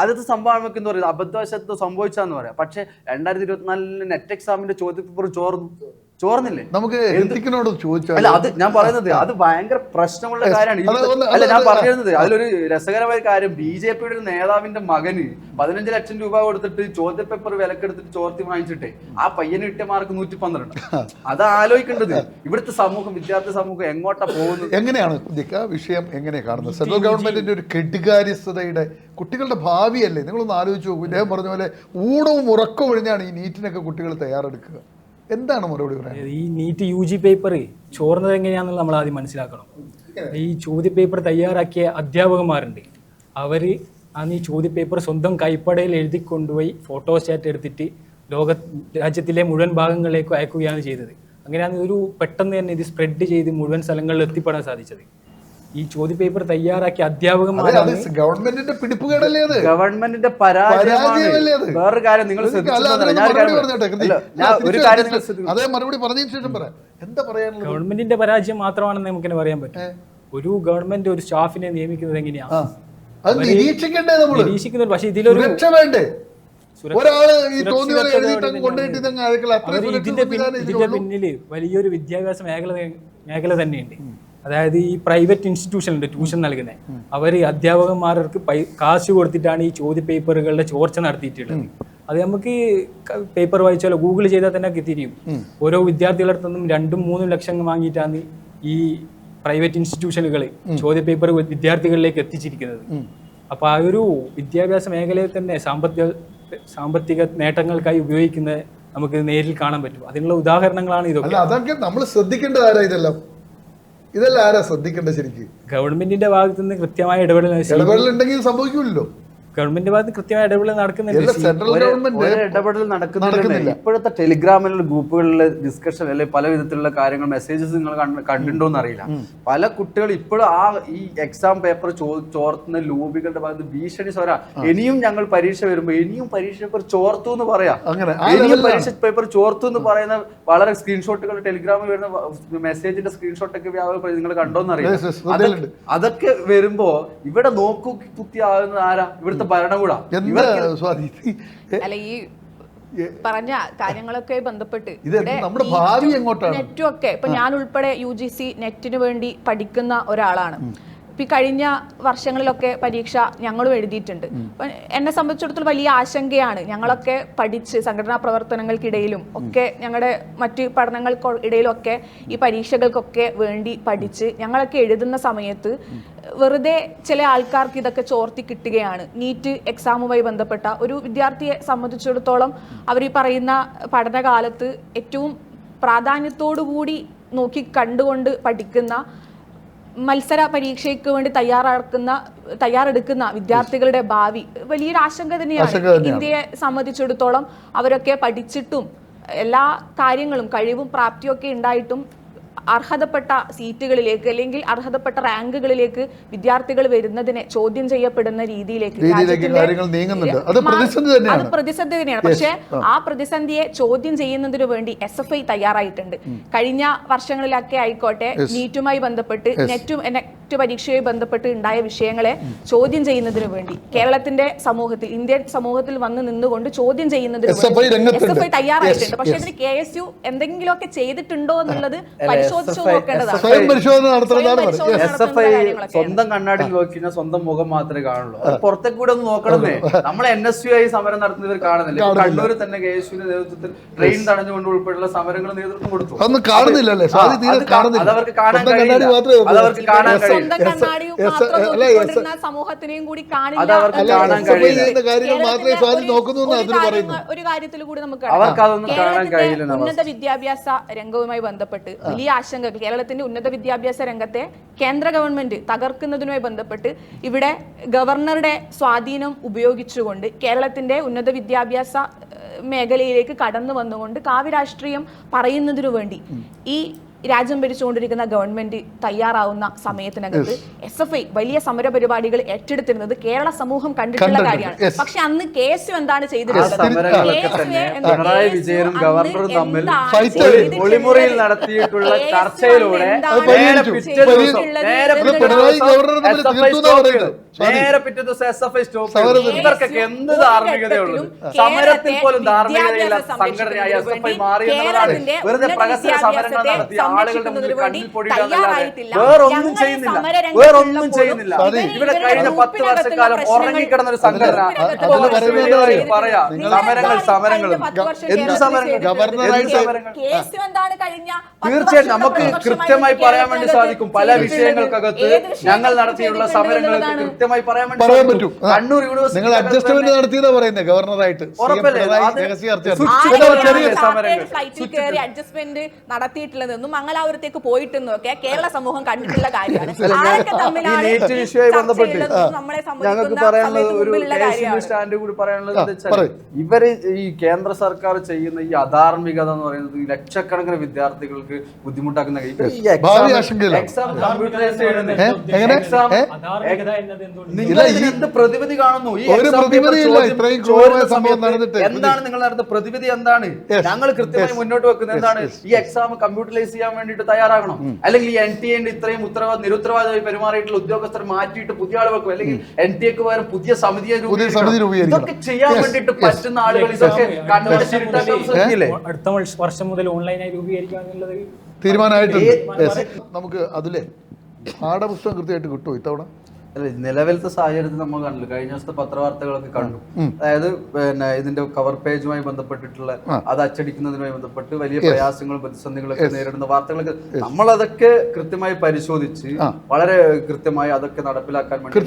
ആദ്യത്തെ സംഭവം എന്ന് പറയുന്നത് അബദ്ധവശത്ത് സംഭവിച്ചാന്ന് പറയാം. പക്ഷെ 2024 നെറ്റ് എക്സാമിന്റെ ചോദ്യപേപ്പർ ചോർന്നില്ലേ? നമുക്ക് അല്ല, അത് ഞാൻ പറയുന്നത് അത് ഭയങ്കര പ്രശ്നമുള്ള കാര്യമാണ്. അല്ല, ഞാൻ പറഞ്ഞിരുന്നത് അതിലൊരു രസകരമായ കാര്യം, BJP യുടെ ഒരു നേതാവിന്റെ മകന് 15 ലക്ഷം രൂപ കൊടുത്തിട്ട് ചോദ്യപേപ്പർ വിലക്കെടുത്തിട്ട് ചോർത്തി വാങ്ങിച്ചിട്ടേ ആ പയ്യന് കിട്ടിയ മാർക്ക് 112. അത് ആലോചിക്കേണ്ടത് ഇവിടുത്തെ സമൂഹം, വിദ്യാർത്ഥി സമൂഹം എങ്ങോട്ടാ പോകുന്നത്? എങ്ങനെയാണ് വിഷയം എങ്ങനെയാണ് കാണുന്നത്? സെൻട്രൽ ഗവൺമെന്റിന്റെ ഒരു കെടുകാര്യസ്ഥതയുടെ കുട്ടികളുടെ ഭാവിയല്ലേ? നിങ്ങളൊന്ന് ആലോചിച്ച് നോക്കൂ. ഇദ്ദേഹം പറഞ്ഞ പോലെ ഊണവും ഉറക്കവും ഒഴിഞ്ഞാണ് ഈ നീറ്റിനൊക്കെ കുട്ടികൾ തയ്യാറെടുക്കുക. എന്താണ് മറുപടി പറയുന്നത്? ഈ നീറ്റ് UG പേപ്പർ ചോർന്നത് എങ്ങനെയാണെന്ന് നമ്മൾ ആദ്യം മനസ്സിലാക്കണം. ഈ ചോദ്യപേപ്പർ തയ്യാറാക്കിയ അധ്യാപകന്മാരുണ്ട്, അവർ ഈ ചോദ്യപേപ്പർ സ്വന്തം കൈപ്പടയിൽ എഴുതി കൊണ്ടുപോയി ഫോട്ടോസ്റ്റാറ്റ് എടുത്തിട്ട് രാജ്യത്തിലെ മുഴുവൻ ഭാഗങ്ങളിലേക്ക് അയക്കുകയാണ് ചെയ്തത്. അങ്ങനെയാണ് ഒരു പെട്ടെന്ന് തന്നെ ഇത് സ്പ്രെഡ് ചെയ്ത് മുഴുവൻ സ്ഥലങ്ങളിൽ എത്തിപ്പെടാൻ സാധിച്ചത്. ഈ ചോദ്യപേപ്പർ തയ്യാറാക്കിയ അധ്യാപകന്മാരാണ് ഗവൺമെന്റിന്റെ പിടിപ്പുകേടല്ലേ അത്? ഗവൺമെന്റിന്റെ പരാജയമാണ്. വേറൊരു കാര്യം നിങ്ങൾ ഗവൺമെന്റിന്റെ പരാജയം മാത്രമാണെന്ന് നമുക്ക് പറയാൻ പറ്റും. ഒരു ഗവൺമെന്റ് ഒരു സ്റ്റാഫിനെ നിയമിക്കുന്നത് എങ്ങനെയാണ് നിരീക്ഷിക്കുന്നത്. പക്ഷെ ഇതിലൊരു ഇതിന്റെ പിന്നില് വലിയൊരു വിദ്യാഭ്യാസ മേഖല തന്നെയുണ്ട്. അതായത് ഈ പ്രൈവറ്റ് ഇൻസ്റ്റിറ്റ്യൂഷൻ ഉണ്ട് ട്യൂഷൻ നൽകുന്നത്, അവർ അധ്യാപകന്മാർക്ക് കാശ് കൊടുത്തിട്ടാണ് ഈ ചോദ്യ പേപ്പറുകളുടെ ചോർച്ച നടത്തിയിട്ടുള്ളത്. അത് നമുക്ക് പേപ്പർ വായിച്ചാലോ ഗൂഗിൾ ചെയ്താൽ തന്നെ തിരിയും. ഓരോ വിദ്യാർത്ഥികളുടെ അടുത്തൊന്നും 2-3 ലക്ഷം വാങ്ങിയിട്ടാണ് ഈ പ്രൈവറ്റ് ഇൻസ്റ്റിറ്റ്യൂഷനുകൾ ചോദ്യ പേപ്പർ വിദ്യാർത്ഥികളിലേക്ക് എത്തിച്ചിരിക്കുന്നത്. അപ്പൊ ആ ഒരു വിദ്യാഭ്യാസ മേഖലയെ തന്നെ സാമ്പത്തിക നേട്ടങ്ങൾക്കായി ഉപയോഗിക്കുന്നത് നമുക്ക് നേരിൽ കാണാൻ പറ്റും. അതിനുള്ള ഉദാഹരണങ്ങളാണ് ഇതൊക്കെ. അതൊക്കെ നമ്മൾ ശ്രദ്ധിക്കേണ്ടത് ആരാ? ഇതെല്ലാം ആരാ ശ്രദ്ധിക്കേണ്ടത്? ശരിക്കും ഗവൺമെന്റിന്റെ ഭാഗത്ത് നിന്ന് കൃത്യമായ ഇടപെടലുണ്ടെങ്കിൽ സംഭവിക്കില്ലല്ലോ. ഗവൺമെന്റ് ഭാഗത്ത് കൃത്യമായ ഇടപെടൽ നടക്കുന്നുണ്ട്. സെൻട്രൽ ഒരു ഗവൺമെന്റ് ഇടപെടൽ നടക്കുന്നില്ല. ഇപ്പോഴത്തെ ടെലിഗ്രാമിലുള്ള ഗ്രൂപ്പുകളിലെ ഡിസ്കഷൻ അല്ലെങ്കിൽ പല വിധത്തിലുള്ള കാര്യങ്ങൾ മെസ്സേജസ് നിങ്ങൾ കണ്ടിട്ടുണ്ടോന്ന് അറിയില്ല. പല കുട്ടികൾ ഇപ്പോഴും ഈ എക്സാം പേപ്പർ ചോർത്തുന്ന ലോബികളുടെ ഭാഗത്ത് ഭീഷണി സ്വര, ഇനിയും ഞങ്ങൾ പരീക്ഷ വരുമ്പോ ഇനിയും പരീക്ഷ പേപ്പർ ചോർത്തു എന്ന് പറയാം, ഇനിയും പരീക്ഷ പേപ്പർ ചോർത്തു എന്ന് പറയുന്ന വളരെ സ്ക്രീൻഷോട്ടുകൾ ടെലിഗ്രാമിൽ വരുന്ന മെസ്സേജിന്റെ സ്ക്രീൻഷോട്ടൊക്കെ നിങ്ങൾ കണ്ടോന്ന് അറിയാം. അതൊക്കെ വരുമ്പോ ഇവിടെ നോക്കൂ കുത്തിയാകുന്ന ആരാ? ഇവിടുത്തെ ഭരണകൂട. അല്ല, ഈ പറഞ്ഞ കാര്യങ്ങളൊക്കെ ബന്ധപ്പെട്ട് നെറ്റും ഒക്കെ ഇപ്പൊ ഞാൻ ഉൾപ്പെടെ UGC നെറ്റിന് വേണ്ടി പഠിക്കുന്ന ഒരാളാണ്. ഇപ്പൊ ഈ കഴിഞ്ഞ വർഷങ്ങളിലൊക്കെ പരീക്ഷ ഞങ്ങളും എഴുതിയിട്ടുണ്ട്. അപ്പൊ എന്നെ സംബന്ധിച്ചിടത്തോളം വലിയ ആശങ്കയാണ്. ഞങ്ങളൊക്കെ പഠിച്ച് സംഘടനാ പ്രവർത്തനങ്ങൾക്കിടയിലും ഒക്കെ ഞങ്ങളുടെ മറ്റ് പഠനങ്ങൾക്കിടയിലൊക്കെ ഈ പരീക്ഷകൾക്കൊക്കെ വേണ്ടി പഠിച്ച് ഞങ്ങളൊക്കെ എഴുതുന്ന സമയത്ത് വെറുതെ ചില ആൾക്കാർക്ക് ഇതൊക്കെ ചോർത്തി കിട്ടുകയാണ്. നീറ്റ് എക്സാമുമായി ബന്ധപ്പെട്ട ഒരു വിദ്യാർത്ഥിയെ സംബന്ധിച്ചിടത്തോളം അവർ ഈ പറയുന്ന പഠനകാലത്ത് ഏറ്റവും പ്രാധാന്യത്തോടുകൂടി നോക്കി കണ്ടുകൊണ്ട് പഠിക്കുന്ന മത്സര പരീക്ഷയ്ക്ക് വേണ്ടി തയ്യാറെടുക്കുന്ന വിദ്യാർത്ഥികളുടെ ഭാവി വലിയൊരു ആശങ്ക തന്നെയാണ്. ഇന്ത്യയെ സംബന്ധിച്ചിടത്തോളം അവരൊക്കെ പഠിച്ചിട്ടും എല്ലാ കാര്യങ്ങളും കഴിവും പ്രാപ്തിയും ഒക്കെ ഉണ്ടായിട്ടും അർഹതപ്പെട്ട സീറ്റുകളിലേക്ക് അല്ലെങ്കിൽ അർഹതപ്പെട്ട റാങ്കുകളിലേക്ക് വിദ്യാർത്ഥികൾ വരുന്നതിനെ ചോദ്യം ചെയ്യപ്പെടുന്ന രീതിയിലേക്ക് അത് പ്രതിസന്ധി തന്നെയാണ്. പക്ഷേ ആ പ്രതിസന്ധിയെ ചോദ്യം ചെയ്യുന്നതിനു വേണ്ടി SFI തയ്യാറായിട്ടുണ്ട്. കഴിഞ്ഞ വർഷങ്ങളിലൊക്കെ ആയിക്കോട്ടെ, നീറ്റുമായി ബന്ധപ്പെട്ട് നെറ്റ് പരീക്ഷയുമായി ബന്ധപ്പെട്ട് ഉണ്ടായ വിഷയങ്ങളെ ചോദ്യം ചെയ്യുന്നതിനു വേണ്ടി കേരളത്തിന്റെ സമൂഹത്തിൽ, ഇന്ത്യൻ സമൂഹത്തിൽ വന്ന് നിന്നുകൊണ്ട് ചോദ്യം ചെയ്യുന്നതിന് SFI തയ്യാറായിട്ടുണ്ട്. പക്ഷെ അതിന് KSU എന്തെങ്കിലുമൊക്കെ ചെയ്തിട്ടുണ്ടോ എന്നുള്ളത് പരിശോധിച്ചു നോക്കേണ്ടതാണ്. സ്വന്തം കണ്ണാടി നോക്കിയാൽ സ്വന്തം മുഖം മാത്രമേ കാണുള്ളൂ. പുറത്തേക്ക് കൂടെ ഒന്ന് നോക്കണമെന്നേ. നമ്മളെ NSUI സമരം നടത്തുന്നവർ കാണുന്നില്ല. കണ്ണൂരിൽ തന്നെ KSUവിന്റെ നേതൃത്വത്തിൽ ട്രെയിൻ തടഞ്ഞുകൊണ്ട് ഉൾപ്പെടെയുള്ള സമരങ്ങൾ നേതൃത്വം കൊടുത്തു. അതവർക്ക് കാണാൻ കഴിയില്ല. അതവർക്ക് കാണാൻ കഴിയില്ല. സമൂഹത്തിനെയും കൂടി ഒരു കാര്യത്തിൽ കൂടി നമുക്ക് ഉന്നത വിദ്യാഭ്യാസ രംഗവുമായി ബന്ധപ്പെട്ട് വലിയ ആശങ്കകൾ, കേരളത്തിന്റെ ഉന്നത വിദ്യാഭ്യാസ രംഗത്തെ കേന്ദ്ര ഗവൺമെന്റ് തകർക്കുന്നതിനുമായി ബന്ധപ്പെട്ട് ഇവിടെ ഗവർണറുടെ സ്വാധീനം ഉപയോഗിച്ചുകൊണ്ട് കേരളത്തിന്റെ ഉന്നത വിദ്യാഭ്യാസ മേഖലയിലേക്ക് കടന്നു വന്നുകൊണ്ട് കാവ്യരാഷ്ട്രീയം പറയുന്നതിനു വേണ്ടി ഈ രാജ്യം ഭരിച്ചുകൊണ്ടിരിക്കുന്ന ഗവൺമെന്റ് തയ്യാറാവുന്ന സമയത്തിനകത്ത് SFI വലിയ സമര പരിപാടികൾ ഏറ്റെടുത്തിരുന്നത് കേരള സമൂഹം കണ്ടിട്ടുള്ള കാര്യമാണ്. പക്ഷെ അന്ന് KSU എന്താണ് ചെയ്തിട്ടുള്ളത്? പിണറായി വിജയനും ഗവർണറും തമ്മിൽ ഒളിമുറിയിൽ നടത്തിയിട്ടുള്ള ചർച്ചയിലൂടെ നേരെ പിറ്റേ ദിവസം SFI സ്റ്റോപ്പ് ചെയ്തു. ഇവർക്കൊക്കെ എന്ത് ധാർമ്മികതയുള്ളൂ? സമരത്തിൽ പോലും ധാർമ്മികതയില്ല സംഘടനയായി SFI മാറിയെന്നുള്ളതാണ്. വെറുതെ പ്രഹസന സമരങ്ങൾ നടത്തി ആളുകളുടെ മുന്നിൽ കണ്ണിൽ പൊടിയിടാന്നല്ലാതെ വേറൊന്നും ചെയ്യുന്നില്ല. ഇവിടെ കഴിഞ്ഞ 10 വർഷക്കാലം ഉറങ്ങിക്കിടന്ന ഒരു സംഘടന പറയാ സമരങ്ങൾ എന്ത് സമരങ്ങൾ? തീർച്ചയായും നമുക്ക് കൃത്യമായി പറയാൻ വേണ്ടി സാധിക്കും. പല വിഷയങ്ങൾക്കകത്ത് ഞങ്ങൾ നടത്തിയിട്ടുള്ള സമരങ്ങൾക്ക് കൃത്യമായി പറയാൻ പറ്റും. കണ്ണൂർ യൂണിവേഴ്സിറ്റി അഡ്ജസ്റ്റ്മെന്റ് നടത്തിയതാ പറയുന്നത് ഗവർണറായിട്ട് അഡ്ജസ്റ്റ്മെന്റ് നടത്തിയിട്ടുള്ളതെന്നും മംഗലാപുരത്തേക്ക് പോയിട്ടെന്നും ഒക്കെ കേരള സമൂഹം കണ്ടിട്ടുള്ള കാര്യമാണ്. ഞങ്ങൾക്ക് പറയാനുള്ളത് ഒരു സ്റ്റാൻഡ് കൂടി പറയാനുള്ളത് ഇവര് ഈ കേന്ദ്ര സർക്കാർ ചെയ്യുന്ന ഈ അധാർമികത എന്ന് പറയുന്നത് ഈ ലക്ഷക്കണക്കിന് വിദ്യാർത്ഥികൾക്ക് ബുദ്ധിമുട്ടാക്കുന്ന എക്സാം കമ്പ്യൂട്ടറൈസ് എന്ത് പ്രതിവിധി കാണുന്നു? ഈ എന്താണ് നിങ്ങൾ നടത്തുന്ന പ്രതിവിധി? എന്താണ് ഞങ്ങൾ കൃത്യമായി മുന്നോട്ട് വെക്കുന്നത്? എന്താണ് ഈ എക്സാം കമ്പ്യൂട്ടറൈസ് ചെയ്യാൻ വേണ്ടിയിട്ട് തയ്യാറാകണം, അല്ലെങ്കിൽ ഈ NTA ഇത്രയും നിരുത്തരവാദമായി പെരുമാറിയിട്ടുള്ള ഉദ്യോഗസ്ഥർ മാറ്റിയിട്ട് പുതിയ ആളുകൾക്ക്, അല്ലെങ്കിൽ NTA-ക്ക് പകരം പുതിയ സമിതിയെ ഇതൊക്കെ ചെയ്യാൻ വേണ്ടിയിട്ട് പറ്റുന്ന ആളുകൾ ഇതൊക്കെ അടുത്ത വർഷം മുതൽ ഓൺലൈനായി രൂപീകരിക്കാന്നുള്ളത് തീരുമാനമായിട്ടുണ്ട്. നമുക്ക് അതിലെ പാഠപുസ്തകം കൃത്യമായിട്ട് കിട്ടുമോ ഇത്തവണ? അല്ല, നിലവിലത്തെ സാഹചര്യത്തിൽ നമ്മൾ കണ്ടു. കഴിഞ്ഞ ദിവസത്തെ പത്രവാർത്തകളൊക്കെ കണ്ടു. അതായത് പിന്നെ ഇതിന്റെ കവർ പേജുമായി ബന്ധപ്പെട്ടിട്ടുള്ള അത് അച്ചടിക്കുന്നതിനുമായി ബന്ധപ്പെട്ട് വലിയ പ്രയാസങ്ങളും പ്രതിസന്ധികളൊക്കെ നേരിടുന്ന വാർത്തകളൊക്കെ നമ്മളതൊക്കെ കൃത്യമായി പരിശോധിച്ച് വളരെ കൃത്യമായി അതൊക്കെ നടപ്പിലാക്കാൻ വേണ്ടി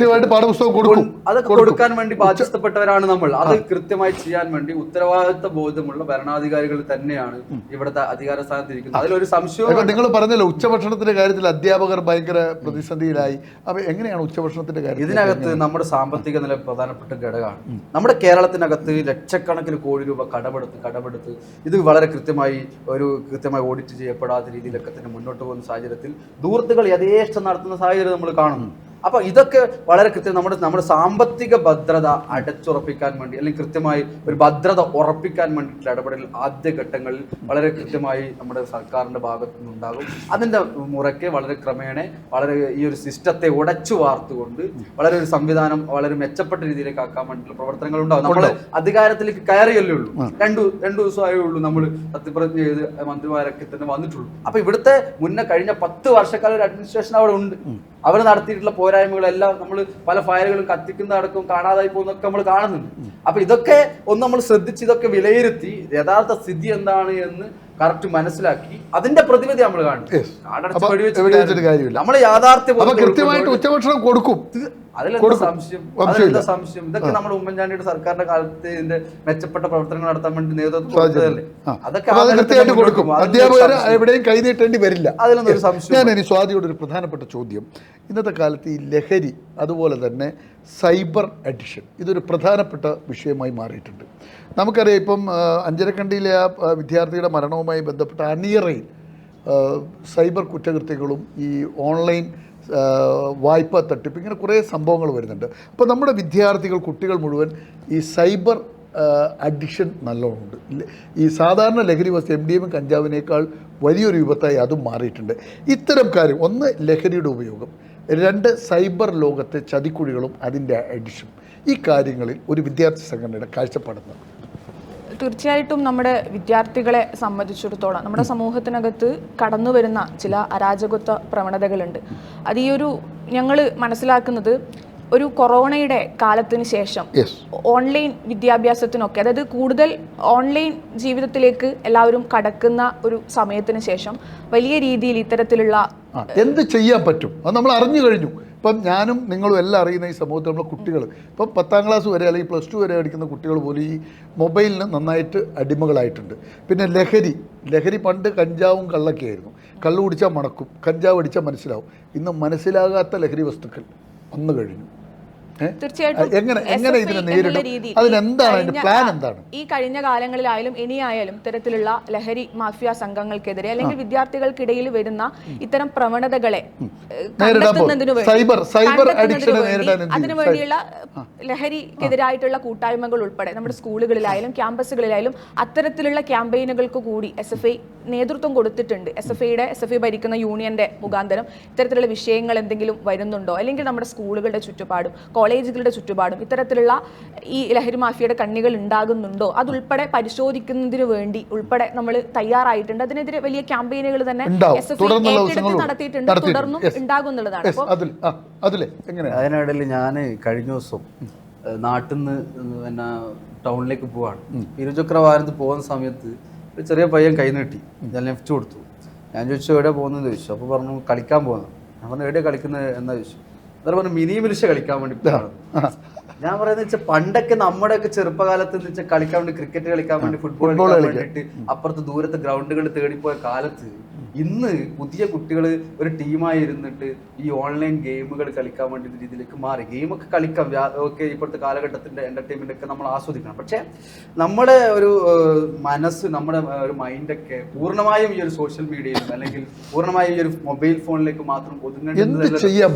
അതൊക്കെ കൊടുക്കാൻ വേണ്ടി ബാധ്യസ്ഥപ്പെട്ടവരാണ് നമ്മൾ. അത് കൃത്യമായി ചെയ്യാൻ വേണ്ടി ഉത്തരവാദിത്വ ബോധമുള്ള ഭരണാധികാരികൾ തന്നെയാണ് ഇവിടുത്തെ അധികാര സ്ഥാനത്തിരിക്കുന്നത്. അതിലൊരു സംശയം. നിങ്ങൾ പറഞ്ഞല്ലോ ഉച്ചഭക്ഷണത്തിന്റെ കാര്യത്തിൽ അധ്യാപകർ ഭയങ്കര പ്രതിസന്ധിയിലായി. അപ്പൊ എങ്ങനെയാണ് ഉച്ചഭക്ഷണം ഉച്ചഭക്ഷണത്തിന്റെ കാര്യം ഇതിനകത്ത് നമ്മുടെ സാമ്പത്തിക നില പ്രധാനപ്പെട്ട ഘടകമാണ്. നമ്മുടെ കേരളത്തിനകത്ത് ലക്ഷക്കണക്കിന് കോടി രൂപ കടമെടുത്ത് ഇത് വളരെ കൃത്യമായി ഓഡിറ്റ് ചെയ്യപ്പെടാത്ത രീതിയിലൊക്കെ തന്നെ മുന്നോട്ട് പോകുന്ന സാഹചര്യത്തിൽ ധൂർത്തുകൾ യഥേഷ്ടം നടത്തുന്ന സാഹചര്യം നമ്മൾ കാണുന്നു. അപ്പൊ ഇതൊക്കെ വളരെ കൃത്യം നമ്മുടെ സാമ്പത്തിക ഭദ്രത അടച്ചുറപ്പിക്കാൻ വേണ്ടി അല്ലെങ്കിൽ കൃത്യമായി ഒരു ഭദ്രത ഉറപ്പിക്കാൻ വേണ്ടിയിട്ടുള്ള ഇടപെടൽ ആദ്യഘട്ടങ്ങളിൽ വളരെ കൃത്യമായി നമ്മുടെ സർക്കാരിന്റെ ഭാഗത്തു നിന്നുണ്ടാകും. അതിന്റെ മുറയ്ക്ക് വളരെ ക്രമേണ വളരെ ഈ ഒരു സിസ്റ്റത്തെ ഉടച്ചു വാർത്തുകൊണ്ട് വളരെ ഒരു സംവിധാനം വളരെ മെച്ചപ്പെട്ട രീതിയിലേക്ക് ആക്കാൻ വേണ്ടിയിട്ടുള്ള പ്രവർത്തനങ്ങൾ ഉണ്ടാകും. നമ്മൾ അധികാരത്തിലേക്ക് കയറിയല്ലേ ഉള്ളൂ, രണ്ടു ദിവസമായേ ഉള്ളൂ നമ്മൾ സത്യപ്രതിജ്ഞ ചെയ്ത് മന്ത്രിമാരൊക്കെ തന്നെ വന്നിട്ടുള്ളൂ. അപ്പൊ ഇവിടുത്തെ മുന്നേ കഴിഞ്ഞ 10 വർഷക്കാലം ഒരു അഡ്മിനിസ്ട്രേഷൻ അവിടെ ഉണ്ട്. അവർ നടത്തിയിട്ടുള്ള പോരായ്മകളെല്ലാം നമ്മൾ പല ഫയലുകളും കത്തിക്കുന്നതടക്കം കാണാതായി പോകുന്നതൊക്കെ നമ്മൾ കാണുന്നുണ്ട്. അപ്പൊ ഇതൊക്കെ ഒന്ന് നമ്മൾ ശ്രദ്ധിച്ച് ഇതൊക്കെ വിലയിരുത്തി യഥാർത്ഥ സ്ഥിതി എന്താണ് എന്ന് കറക്റ്റ് മനസ്സിലാക്കി അതിന്റെ പ്രതിവിധി നമ്മൾ കാണും. നമ്മൾ യാഥാർത്ഥ്യം കൃത്യമായിട്ട് ഉച്ചഭക്ഷണം കൊടുക്കും. അതിലെന്താ സംശയം? ഇതൊക്കെ നമ്മുടെ ഉമ്മൻചാണ്ടിയുടെ സർക്കാരിന്റെ കാലത്ത് ഇതിന്റെ മെച്ചപ്പെട്ട പ്രവർത്തനങ്ങൾ നടത്താൻ വേണ്ടി നേതൃത്വം കൊടുത്തതല്ലേ? അതൊക്കെ കൊടുക്കും. അധ്യാപകർ എവിടെയും കൈനീട്ടേണ്ടി വരില്ല. അതിലൊന്നും സംശയം. ഞാൻ ഇനി സ്വാതിയോട് ഒരു പ്രധാനപ്പെട്ട ചോദ്യം. ഇന്നത്തെ കാലത്ത് ഈ ലഹരി അതുപോലെ തന്നെ സൈബർ അഡിക്ഷൻ ഇതൊരു പ്രധാനപ്പെട്ട വിഷയമായി മാറിയിട്ടുണ്ട്. നമുക്കറിയാം, ഇപ്പം അഞ്ചരക്കണ്ടിയിലെ ആ വിദ്യാർത്ഥിയുടെ മരണവുമായി ബന്ധപ്പെട്ട അണിയറയിൽ സൈബർ കുറ്റകൃത്യങ്ങളും ഈ ഓൺലൈൻ വായ്പ തട്ടിപ്പ് ഇങ്ങനെ കുറേ സംഭവങ്ങൾ വരുന്നുണ്ട്. അപ്പോൾ നമ്മുടെ വിദ്യാർത്ഥികൾ കുട്ടികൾ മുഴുവൻ ഈ സൈബർ അഡിക്ഷൻ നല്ലോണമുണ്ട്. ഈ സാധാരണ ലഹരി വസ്തു MDMA കഞ്ചാവിനേക്കാൾ വലിയൊരു വിപത്തായി അതും മാറിയിട്ടുണ്ട്. ഇത്തരം കാര്യം, ഒന്ന് ലഹരിയുടെ ഉപയോഗം, 2 സൈബർ ലോകത്തെ ചതിക്കുഴികളും അതിൻ്റെ അഡിക്ഷൻ, ഈ കാര്യങ്ങളിൽ ഒരു വിദ്യാർത്ഥി സംഘടനയുടെ കാഴ്ചപ്പാടുന്നത്. തീർച്ചയായിട്ടും നമ്മുടെ വിദ്യാർത്ഥികളെ സംബന്ധിച്ചിടത്തോളം നമ്മുടെ സമൂഹത്തിനകത്ത് കടന്നു വരുന്ന ചില അരാജകത്വ പ്രവണതകളുണ്ട്. അത് ഞങ്ങൾ മനസ്സിലാക്കുന്നത് ഒരു കൊറോണയുടെ കാലത്തിന് ശേഷം ഓൺലൈൻ വിദ്യാഭ്യാസത്തിനൊക്കെ, അതായത് കൂടുതൽ ഓൺലൈൻ ജീവിതത്തിലേക്ക് എല്ലാവരും കടക്കുന്ന ഒരു സമയത്തിന് ശേഷം വലിയ രീതിയിൽ ഇത്തരത്തിലുള്ള എന്ത് ചെയ്യാൻ പറ്റും അത് നമ്മൾ അറിഞ്ഞു കഴിഞ്ഞു. ഇപ്പം ഞാനും നിങ്ങളും എല്ലാം അറിയുന്ന ഈ സമൂഹത്തിൽ നമ്മളെ കുട്ടികൾ ഇപ്പം 10ാം ക്ലാസ് വരെ അല്ലെങ്കിൽ +2 വരെ പഠിക്കുന്ന കുട്ടികൾ പോലും ഈ മൊബൈലിന് നന്നായിട്ട് അടിമകളായിട്ടുണ്ട്. പിന്നെ ലഹരി പണ്ട് കഞ്ചാവും കള്ളൊക്കെ ആയിരുന്നു. കള്ളു കുടിച്ചാൽ മണക്കും, കഞ്ചാവ് അടിച്ചാൽ മനസ്സിലാവും. ഇന്ന് മനസ്സിലാകാത്ത ലഹരി വസ്തുക്കൾ വന്നു കഴിഞ്ഞു. തീർച്ചയായിട്ടും എങ്ങനെ ഇതിനെ നേരിടും? അതിനെന്താണ് അതിന്റെ പ്ലാൻ? എന്താണ് ഈ കഴിഞ്ഞ കാലങ്ങളിലായാലും ഇനിയായാലും ഇത്തരത്തിലുള്ള ലഹരി മാഫിയ സംഘങ്ങൾക്കെതിരെ അല്ലെങ്കിൽ വിദ്യാർത്ഥികൾക്കിടയിൽ വരുന്ന ഇത്തരം പ്രവണതകളെ അതിനു വേണ്ടിയുള്ള ലഹരിക്കെതിരായിട്ടുള്ള കൂട്ടായ്മകൾ ഉൾപ്പെടെ നമ്മുടെ സ്കൂളുകളിലായാലും ക്യാമ്പസുകളിലായാലും അത്തരത്തിലുള്ള ക്യാമ്പയിനുകൾക്ക് കൂടി SFI നേതൃത്വം കൊടുത്തിട്ടുണ്ട്. SFI ഭരിക്കുന്ന യൂണിയന്റെ മുഖാന്തരം ഇത്തരത്തിലുള്ള വിഷയങ്ങൾ എന്തെങ്കിലും വരുന്നുണ്ടോ, അല്ലെങ്കിൽ നമ്മുടെ സ്കൂളുകളുടെ ചുറ്റുപാടും കോളേജുകളുടെ ചുറ്റുപാടും ഇത്തരത്തിലുള്ള ഈ ലഹരി മാഫിയയുടെ കണ്ണികൾ ഉണ്ടാകുന്നുണ്ടോ അതുൾപ്പെടെ പരിശോധിക്കുന്നതിന് വേണ്ടി ഉൾപ്പെടെ നമ്മൾ തയ്യാറായിട്ടുണ്ട്. അതിനെതിരെ വലിയ ക്യാമ്പയിനുകൾ തന്നെ ഏറ്റെടുത്ത് നടത്തിയിട്ടുണ്ട്, തുടർന്നും ഉണ്ടാകുന്നുള്ളതാണ്. അതിനിടയിൽ ഞാൻ കഴിഞ്ഞ ദിവസം നാട്ടിൽ നിന്ന് പിന്നെ ടൗണിലേക്ക് പോവാണ്. ഇരുചക്ര വാഹനത്തിൽ പോകുന്ന സമയത്ത് ഒരു ചെറിയ പയ്യൻ കൈ നീട്ടി, ഞാൻ ലെഫ്റ്റ് കൊടുത്തു. ഞാൻ ചോദിച്ചു എവിടെ പോകുന്നത് ചോദിച്ചു. അപ്പോൾ പറഞ്ഞു കളിക്കാൻ പോകുന്നത്. ഞാൻ പറഞ്ഞു എവിടെയാണ് കളിക്കുന്നത് എന്നാ ചോദിച്ചു. അന്നേരം പറഞ്ഞു മിനി മിലിഷ്യ കളിക്കാൻ വേണ്ടി പോവാണ്. ഞാൻ പറയുന്നത് വെച്ചാൽ പണ്ടൊക്കെ നമ്മുടെയൊക്കെ ചെറുപ്പകാലത്ത് എന്ന് വെച്ചാൽ കളിക്കാൻ വേണ്ടി ക്രിക്കറ്റ് കളിക്കാൻ വേണ്ടി ഫുട്ബോൾ കളിക്കാൻ വേണ്ടിയിട്ട് അപ്പുറത്ത് ദൂരത്തെ ഗ്രൗണ്ടുകൾ തേടിപ്പോയ കാലത്ത് ഇന്ന് പുതിയ കുട്ടികൾ ഒരു ടീമായി ഇരുന്നിട്ട് ഈ ഓൺലൈൻ ഗെയിമുകൾ കളിക്കാൻ വേണ്ടി രീതിയിലേക്ക് മാറി. ഗെയിമൊക്കെ കളിക്കാം, ഓക്കെ, ഇപ്പോഴത്തെ കാലഘട്ടത്തിന്റെ എന്റർടൈൻമെന്റ് ഒക്കെ നമ്മൾ ആസ്വദിക്കണം. പക്ഷെ നമ്മുടെ ഒരു മനസ്സ്, നമ്മുടെ ഒരു മൈൻഡൊക്കെ പൂർണ്ണമായും ഈ ഒരു സോഷ്യൽ മീഡിയയിലും അല്ലെങ്കിൽ പൂർണ്ണമായും ഈ ഒരു മൊബൈൽ ഫോണിലേക്ക് മാത്രം ഒതുങ്ങേണ്ടത് ചെയ്യാൻ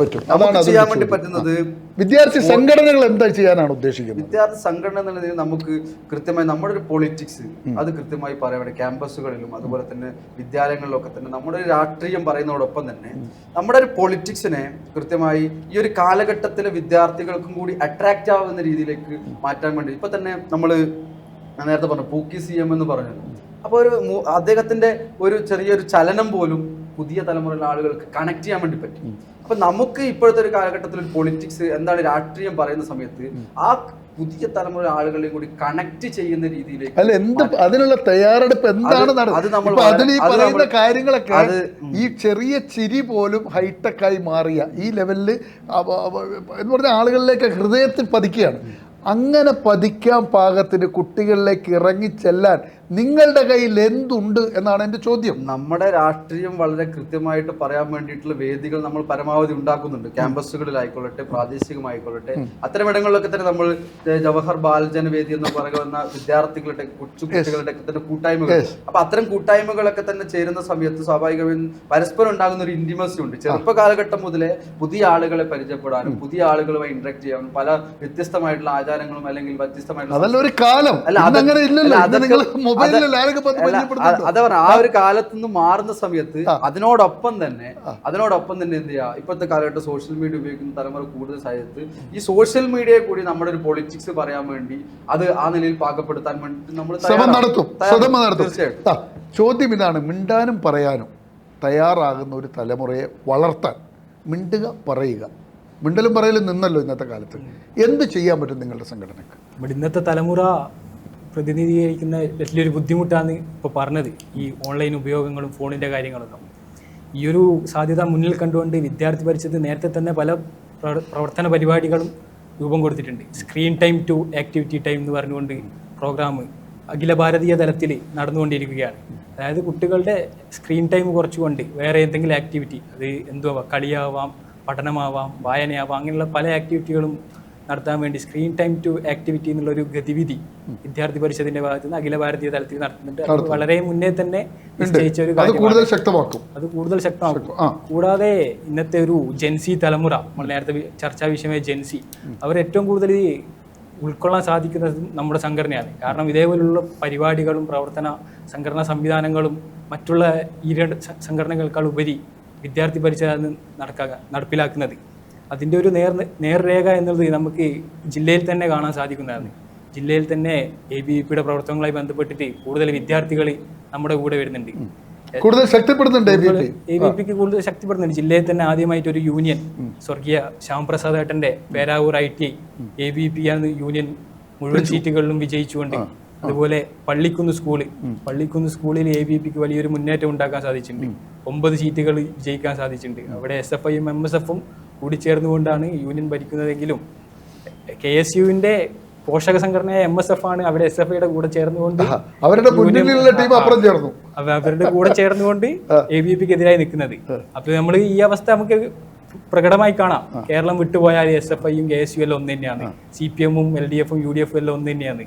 വേണ്ടി പറ്റുന്നത് വിദ്യാർത്ഥി സംഘടനകൾ എന്താ ചെയ്യാനാണ് ഉദ്ദേശിക്കുന്നത്? വിദ്യാർത്ഥി സംഘടന എന്നുള്ളതിന് നമുക്ക് കൃത്യമായി നമ്മുടെ ഒരു പൊളിറ്റിക്സ് അത് കൃത്യമായി പറയാൻ വേണ്ടി ക്യാമ്പസുകളിലും അതുപോലെ തന്നെ വിദ്യാലയങ്ങളിലൊക്കെ തന്നെ നമ്മുടെ ഒരു രാഷ്ട്രീയം പറയുന്നതോടൊപ്പം തന്നെ നമ്മുടെ ഒരു പൊളിറ്റിക്സിനെ കൃത്യമായി ഈ ഒരു കാലഘട്ടത്തിലെ വിദ്യാർത്ഥികൾക്കും കൂടി അട്രാക്റ്റ് ആവുന്ന രീതിയിലേക്ക് മാറ്റാൻ വേണ്ടി ഇപ്പൊ തന്നെ നമ്മൾ നേരത്തെ പറഞ്ഞു പൂക്കി CM എന്ന് പറഞ്ഞു. അപ്പോൾ അദ്ദേഹത്തിന്റെ ഒരു ചെറിയൊരു ചലനം പോലും പുതിയ തലമുറയിലെ ആളുകൾക്ക് കണക്ട് ചെയ്യാൻ വേണ്ടി പറ്റും. അപ്പൊ നമുക്ക് ഇപ്പോഴത്തെ ഒരു കാലഘട്ടത്തിൽ ഒരു പൊളിറ്റിക്സ് എന്താണ് രാഷ്ട്രീയം പറയുന്ന സമയത്ത് ആ പുതിയ തലമുറ ആളുകളെയും കൂടി കണക്ട് ചെയ്യുന്ന രീതിയിലേക്ക് അല്ല അതിനുള്ള തയ്യാറെടുപ്പ് എന്താണ്? അതിൽ ഈ പറയുന്ന കാര്യങ്ങളൊക്കെ ഈ ചെറിയ ചിരി പോലും ഹൈടെക് ആയി മാറിയ ഈ ലെവലിൽ എന്ന് പറഞ്ഞ ആളുകളിലേക്ക് ഹൃദയത്തിൽ പതിക്കുകയാണ്. അങ്ങനെ പതിക്കാൻ പാകത്തിന് കുട്ടികളിലേക്ക് ഇറങ്ങിച്ചെല്ലാൻ നിങ്ങളുടെ കയ്യിൽ എന്തുണ്ട് എന്നാണ് എൻ്റെ ചോദ്യം. നമ്മുടെ രാഷ്ട്രീയം വളരെ കൃത്യമായിട്ട് പറയാൻ വേണ്ടിയിട്ടുള്ള വേദികൾ നമ്മൾ പരമാവധി ഉണ്ടാക്കുന്നുണ്ട്. ക്യാമ്പസുകളിലായിക്കൊള്ളട്ടെ, പ്രാദേശികമായിക്കൊള്ളട്ടെ, അത്തരമിടങ്ങളിലൊക്കെ തന്നെ നമ്മൾ ജവഹർ ബാലജന വേദി എന്ന് പറയുന്ന വിദ്യാർത്ഥികളുടെ കുട്ടികളുടെ ഒക്കെ തന്നെ കൂട്ടായ്മകൾ, അപ്പൊ അത്തരം കൂട്ടായ്മകളൊക്കെ തന്നെ ചേരുന്ന സമയത്ത് സ്വാഭാവികമായും പരസ്പരം ഉണ്ടാകുന്ന ഒരു ഇന്റിമസി ഉണ്ട്. ചെറുപ്പ കാലഘട്ടം മുതലേ പുതിയ ആളുകളെ പരിചയപ്പെടാനും പുതിയ ആളുകളുമായി ഇന്ററാക്ട് ചെയ്യാനും പല വ്യത്യസ്തമായിട്ടുള്ള ആചാരങ്ങളും അല്ലെങ്കിൽ വ്യത്യസ്തമായിട്ടുള്ള അതാ പറഞ്ഞ ആ ഒരു കാലത്ത് നിന്ന് മാറുന്ന സമയത്ത് അതിനോടൊപ്പം തന്നെ എന്ത് ചെയ്യാ, ഇപ്പോഴത്തെ കാലഘട്ടം സോഷ്യൽ മീഡിയ ഉപയോഗിക്കുന്ന തലമുറ കൂടുതൽ സാഹചര്യത്തിൽ ഈ സോഷ്യൽ മീഡിയയെ കൂടി നമ്മുടെ ഒരു പൊളിറ്റിക്സ് പറയാൻ വേണ്ടി അത് ആ നിലയിൽ പാകപ്പെടുത്താൻ വേണ്ടി നമ്മൾ തീർച്ചയായിട്ടും. ചോദ്യം ഇതാണ്, മിണ്ടാനും പറയാനും തയ്യാറാകുന്ന ഒരു തലമുറയെ വളർത്താൻ മിണ്ടുക, പറയുക, മിണ്ടലും പറയലും നിന്നല്ലോ ഇന്നത്തെ കാലത്ത്. എന്ത് ചെയ്യാൻ പറ്റും നിങ്ങളുടെ സംഘടനക്ക്? ഇന്നത്തെ തലമുറ പ്രതിനിധീകരിക്കുന്ന വലിയൊരു ബുദ്ധിമുട്ടാണ് ഇപ്പോൾ പറഞ്ഞത്, ഈ ഓൺലൈൻ ഉപയോഗങ്ങളും ഫോണിൻ്റെ കാര്യങ്ങളൊക്കെ. ഈ ഒരു സാധ്യത മുന്നിൽ കണ്ടുകൊണ്ട് വിദ്യാർത്ഥി പരിഷത്ത് നേരത്തെ തന്നെ പല പ്രവർത്തന പരിപാടികളും രൂപം കൊടുത്തിട്ടുണ്ട്. Screen time to activity time എന്ന് പറഞ്ഞുകൊണ്ട് പ്രോഗ്രാം അഖില ഭാരതീയ തലത്തിൽ നടന്നുകൊണ്ടിരിക്കുകയാണ്. അതായത് കുട്ടികളുടെ സ്ക്രീൻ ടൈം കുറച്ചുകൊണ്ട് വേറെ എന്തെങ്കിലും ആക്ടിവിറ്റി, അത് എന്തുവാ, കളിയാവാം, പഠനമാവാം, വായനയാവാം, അങ്ങനെയുള്ള പല ആക്ടിവിറ്റികളും നടത്താൻ വേണ്ടി സ്ക്രീൻ ടൈം ടു ആക്ടിവിറ്റി എന്നുള്ളൊരു ഗതിവിധി വിദ്യാർത്ഥി പരിഷത്തിന്റെ ഭാഗത്ത് നിന്ന് അഖില ഭാരതീയ തലത്തിൽ നടത്തുന്നുണ്ട്. അത് വളരെ മുന്നേ തന്നെ നിശ്ചയിച്ച ഒരു കാര്യം, അത് കൂടുതൽ ശക്തമാക്കും. കൂടാതെ ഇന്നത്തെ ഒരു ജെൻസി തലമുറ, നമ്മൾ നേരത്തെ ചർച്ചാ വിഷയമായ ജെൻസി, അവർ ഏറ്റവും കൂടുതൽ ഉൾക്കൊള്ളാൻ സാധിക്കുന്നത് നമ്മുടെ സംഘടനയാണ്. കാരണം ഇതേപോലുള്ള പരിപാടികളും പ്രവർത്തന സംഘടനാ സംവിധാനങ്ങളും മറ്റുള്ള ഈ രണ്ട് സംഘടനകൾക്കാൾ ഉപരി വിദ്യാർത്ഥി പരിഷത്ത് നടപ്പിലാക്കുന്നത്, അതിൻ്റെ ഒരു നേർരേഖ എന്നുള്ളത് നമുക്ക് ജില്ലയിൽ തന്നെ കാണാൻ സാധിക്കുന്നതാണ്. ജില്ലയിൽ തന്നെ ABVP പ്രവർത്തനങ്ങളുമായി ബന്ധപ്പെട്ടിട്ട് കൂടുതൽ വിദ്യാർത്ഥികൾ നമ്മുടെ കൂടെ വരുന്നുണ്ട്, കൂടുതൽ ശക്തിപ്പെടുന്നുണ്ട്. ABVPക്ക് കൂടുതൽ ശക്തിപ്പെടുന്നുണ്ട്. ജില്ലയിൽ തന്നെ ആദ്യമായിട്ട് ഒരു യൂണിയൻ, സ്വർഗീയ ശ്യാമപ്രസാദ് ഏട്ടന്റെ പേരാവൂർ ITI ABVP ആണ് യൂണിയൻ മുഴുവൻ സീറ്റുകളിലും വിജയിച്ചുകൊണ്ട്. അതുപോലെ പള്ളിക്കുന്ന് സ്കൂളിൽ ABVPക്ക് വലിയൊരു മുന്നേറ്റം ഉണ്ടാക്കാൻ സാധിച്ചിട്ടുണ്ട്. 9 സീറ്റുകൾ വിജയിക്കാൻ സാധിച്ചിട്ടുണ്ട്. അവിടെ SFIയും MSFും കൂടി ചേർന്നുകൊണ്ടാണ് യൂണിയൻ ഭരിക്കുന്നതെങ്കിലും KSUവിന്റെ പോഷക സംഘടനയായ MSF ആണ് അവിടെ SFIയുടെ കൂടെ ചേർന്നുകൊണ്ട് അവരുടെ കൂടെ ചേർന്നുകൊണ്ട് ABVPക്ക് എതിരായി നിൽക്കുന്നത്. അപ്പൊ നമ്മൾ ഈ അവസ്ഥ നമുക്ക് പ്രകടമായി കാണാം. കേരളം വിട്ടുപോയാൽ SFIയും KSU എല്ലാം ഒന്ന് തന്നെയാണ്, CPMും LDFും UDFും എല്ലാം ഒന്ന് തന്നെയാണ്.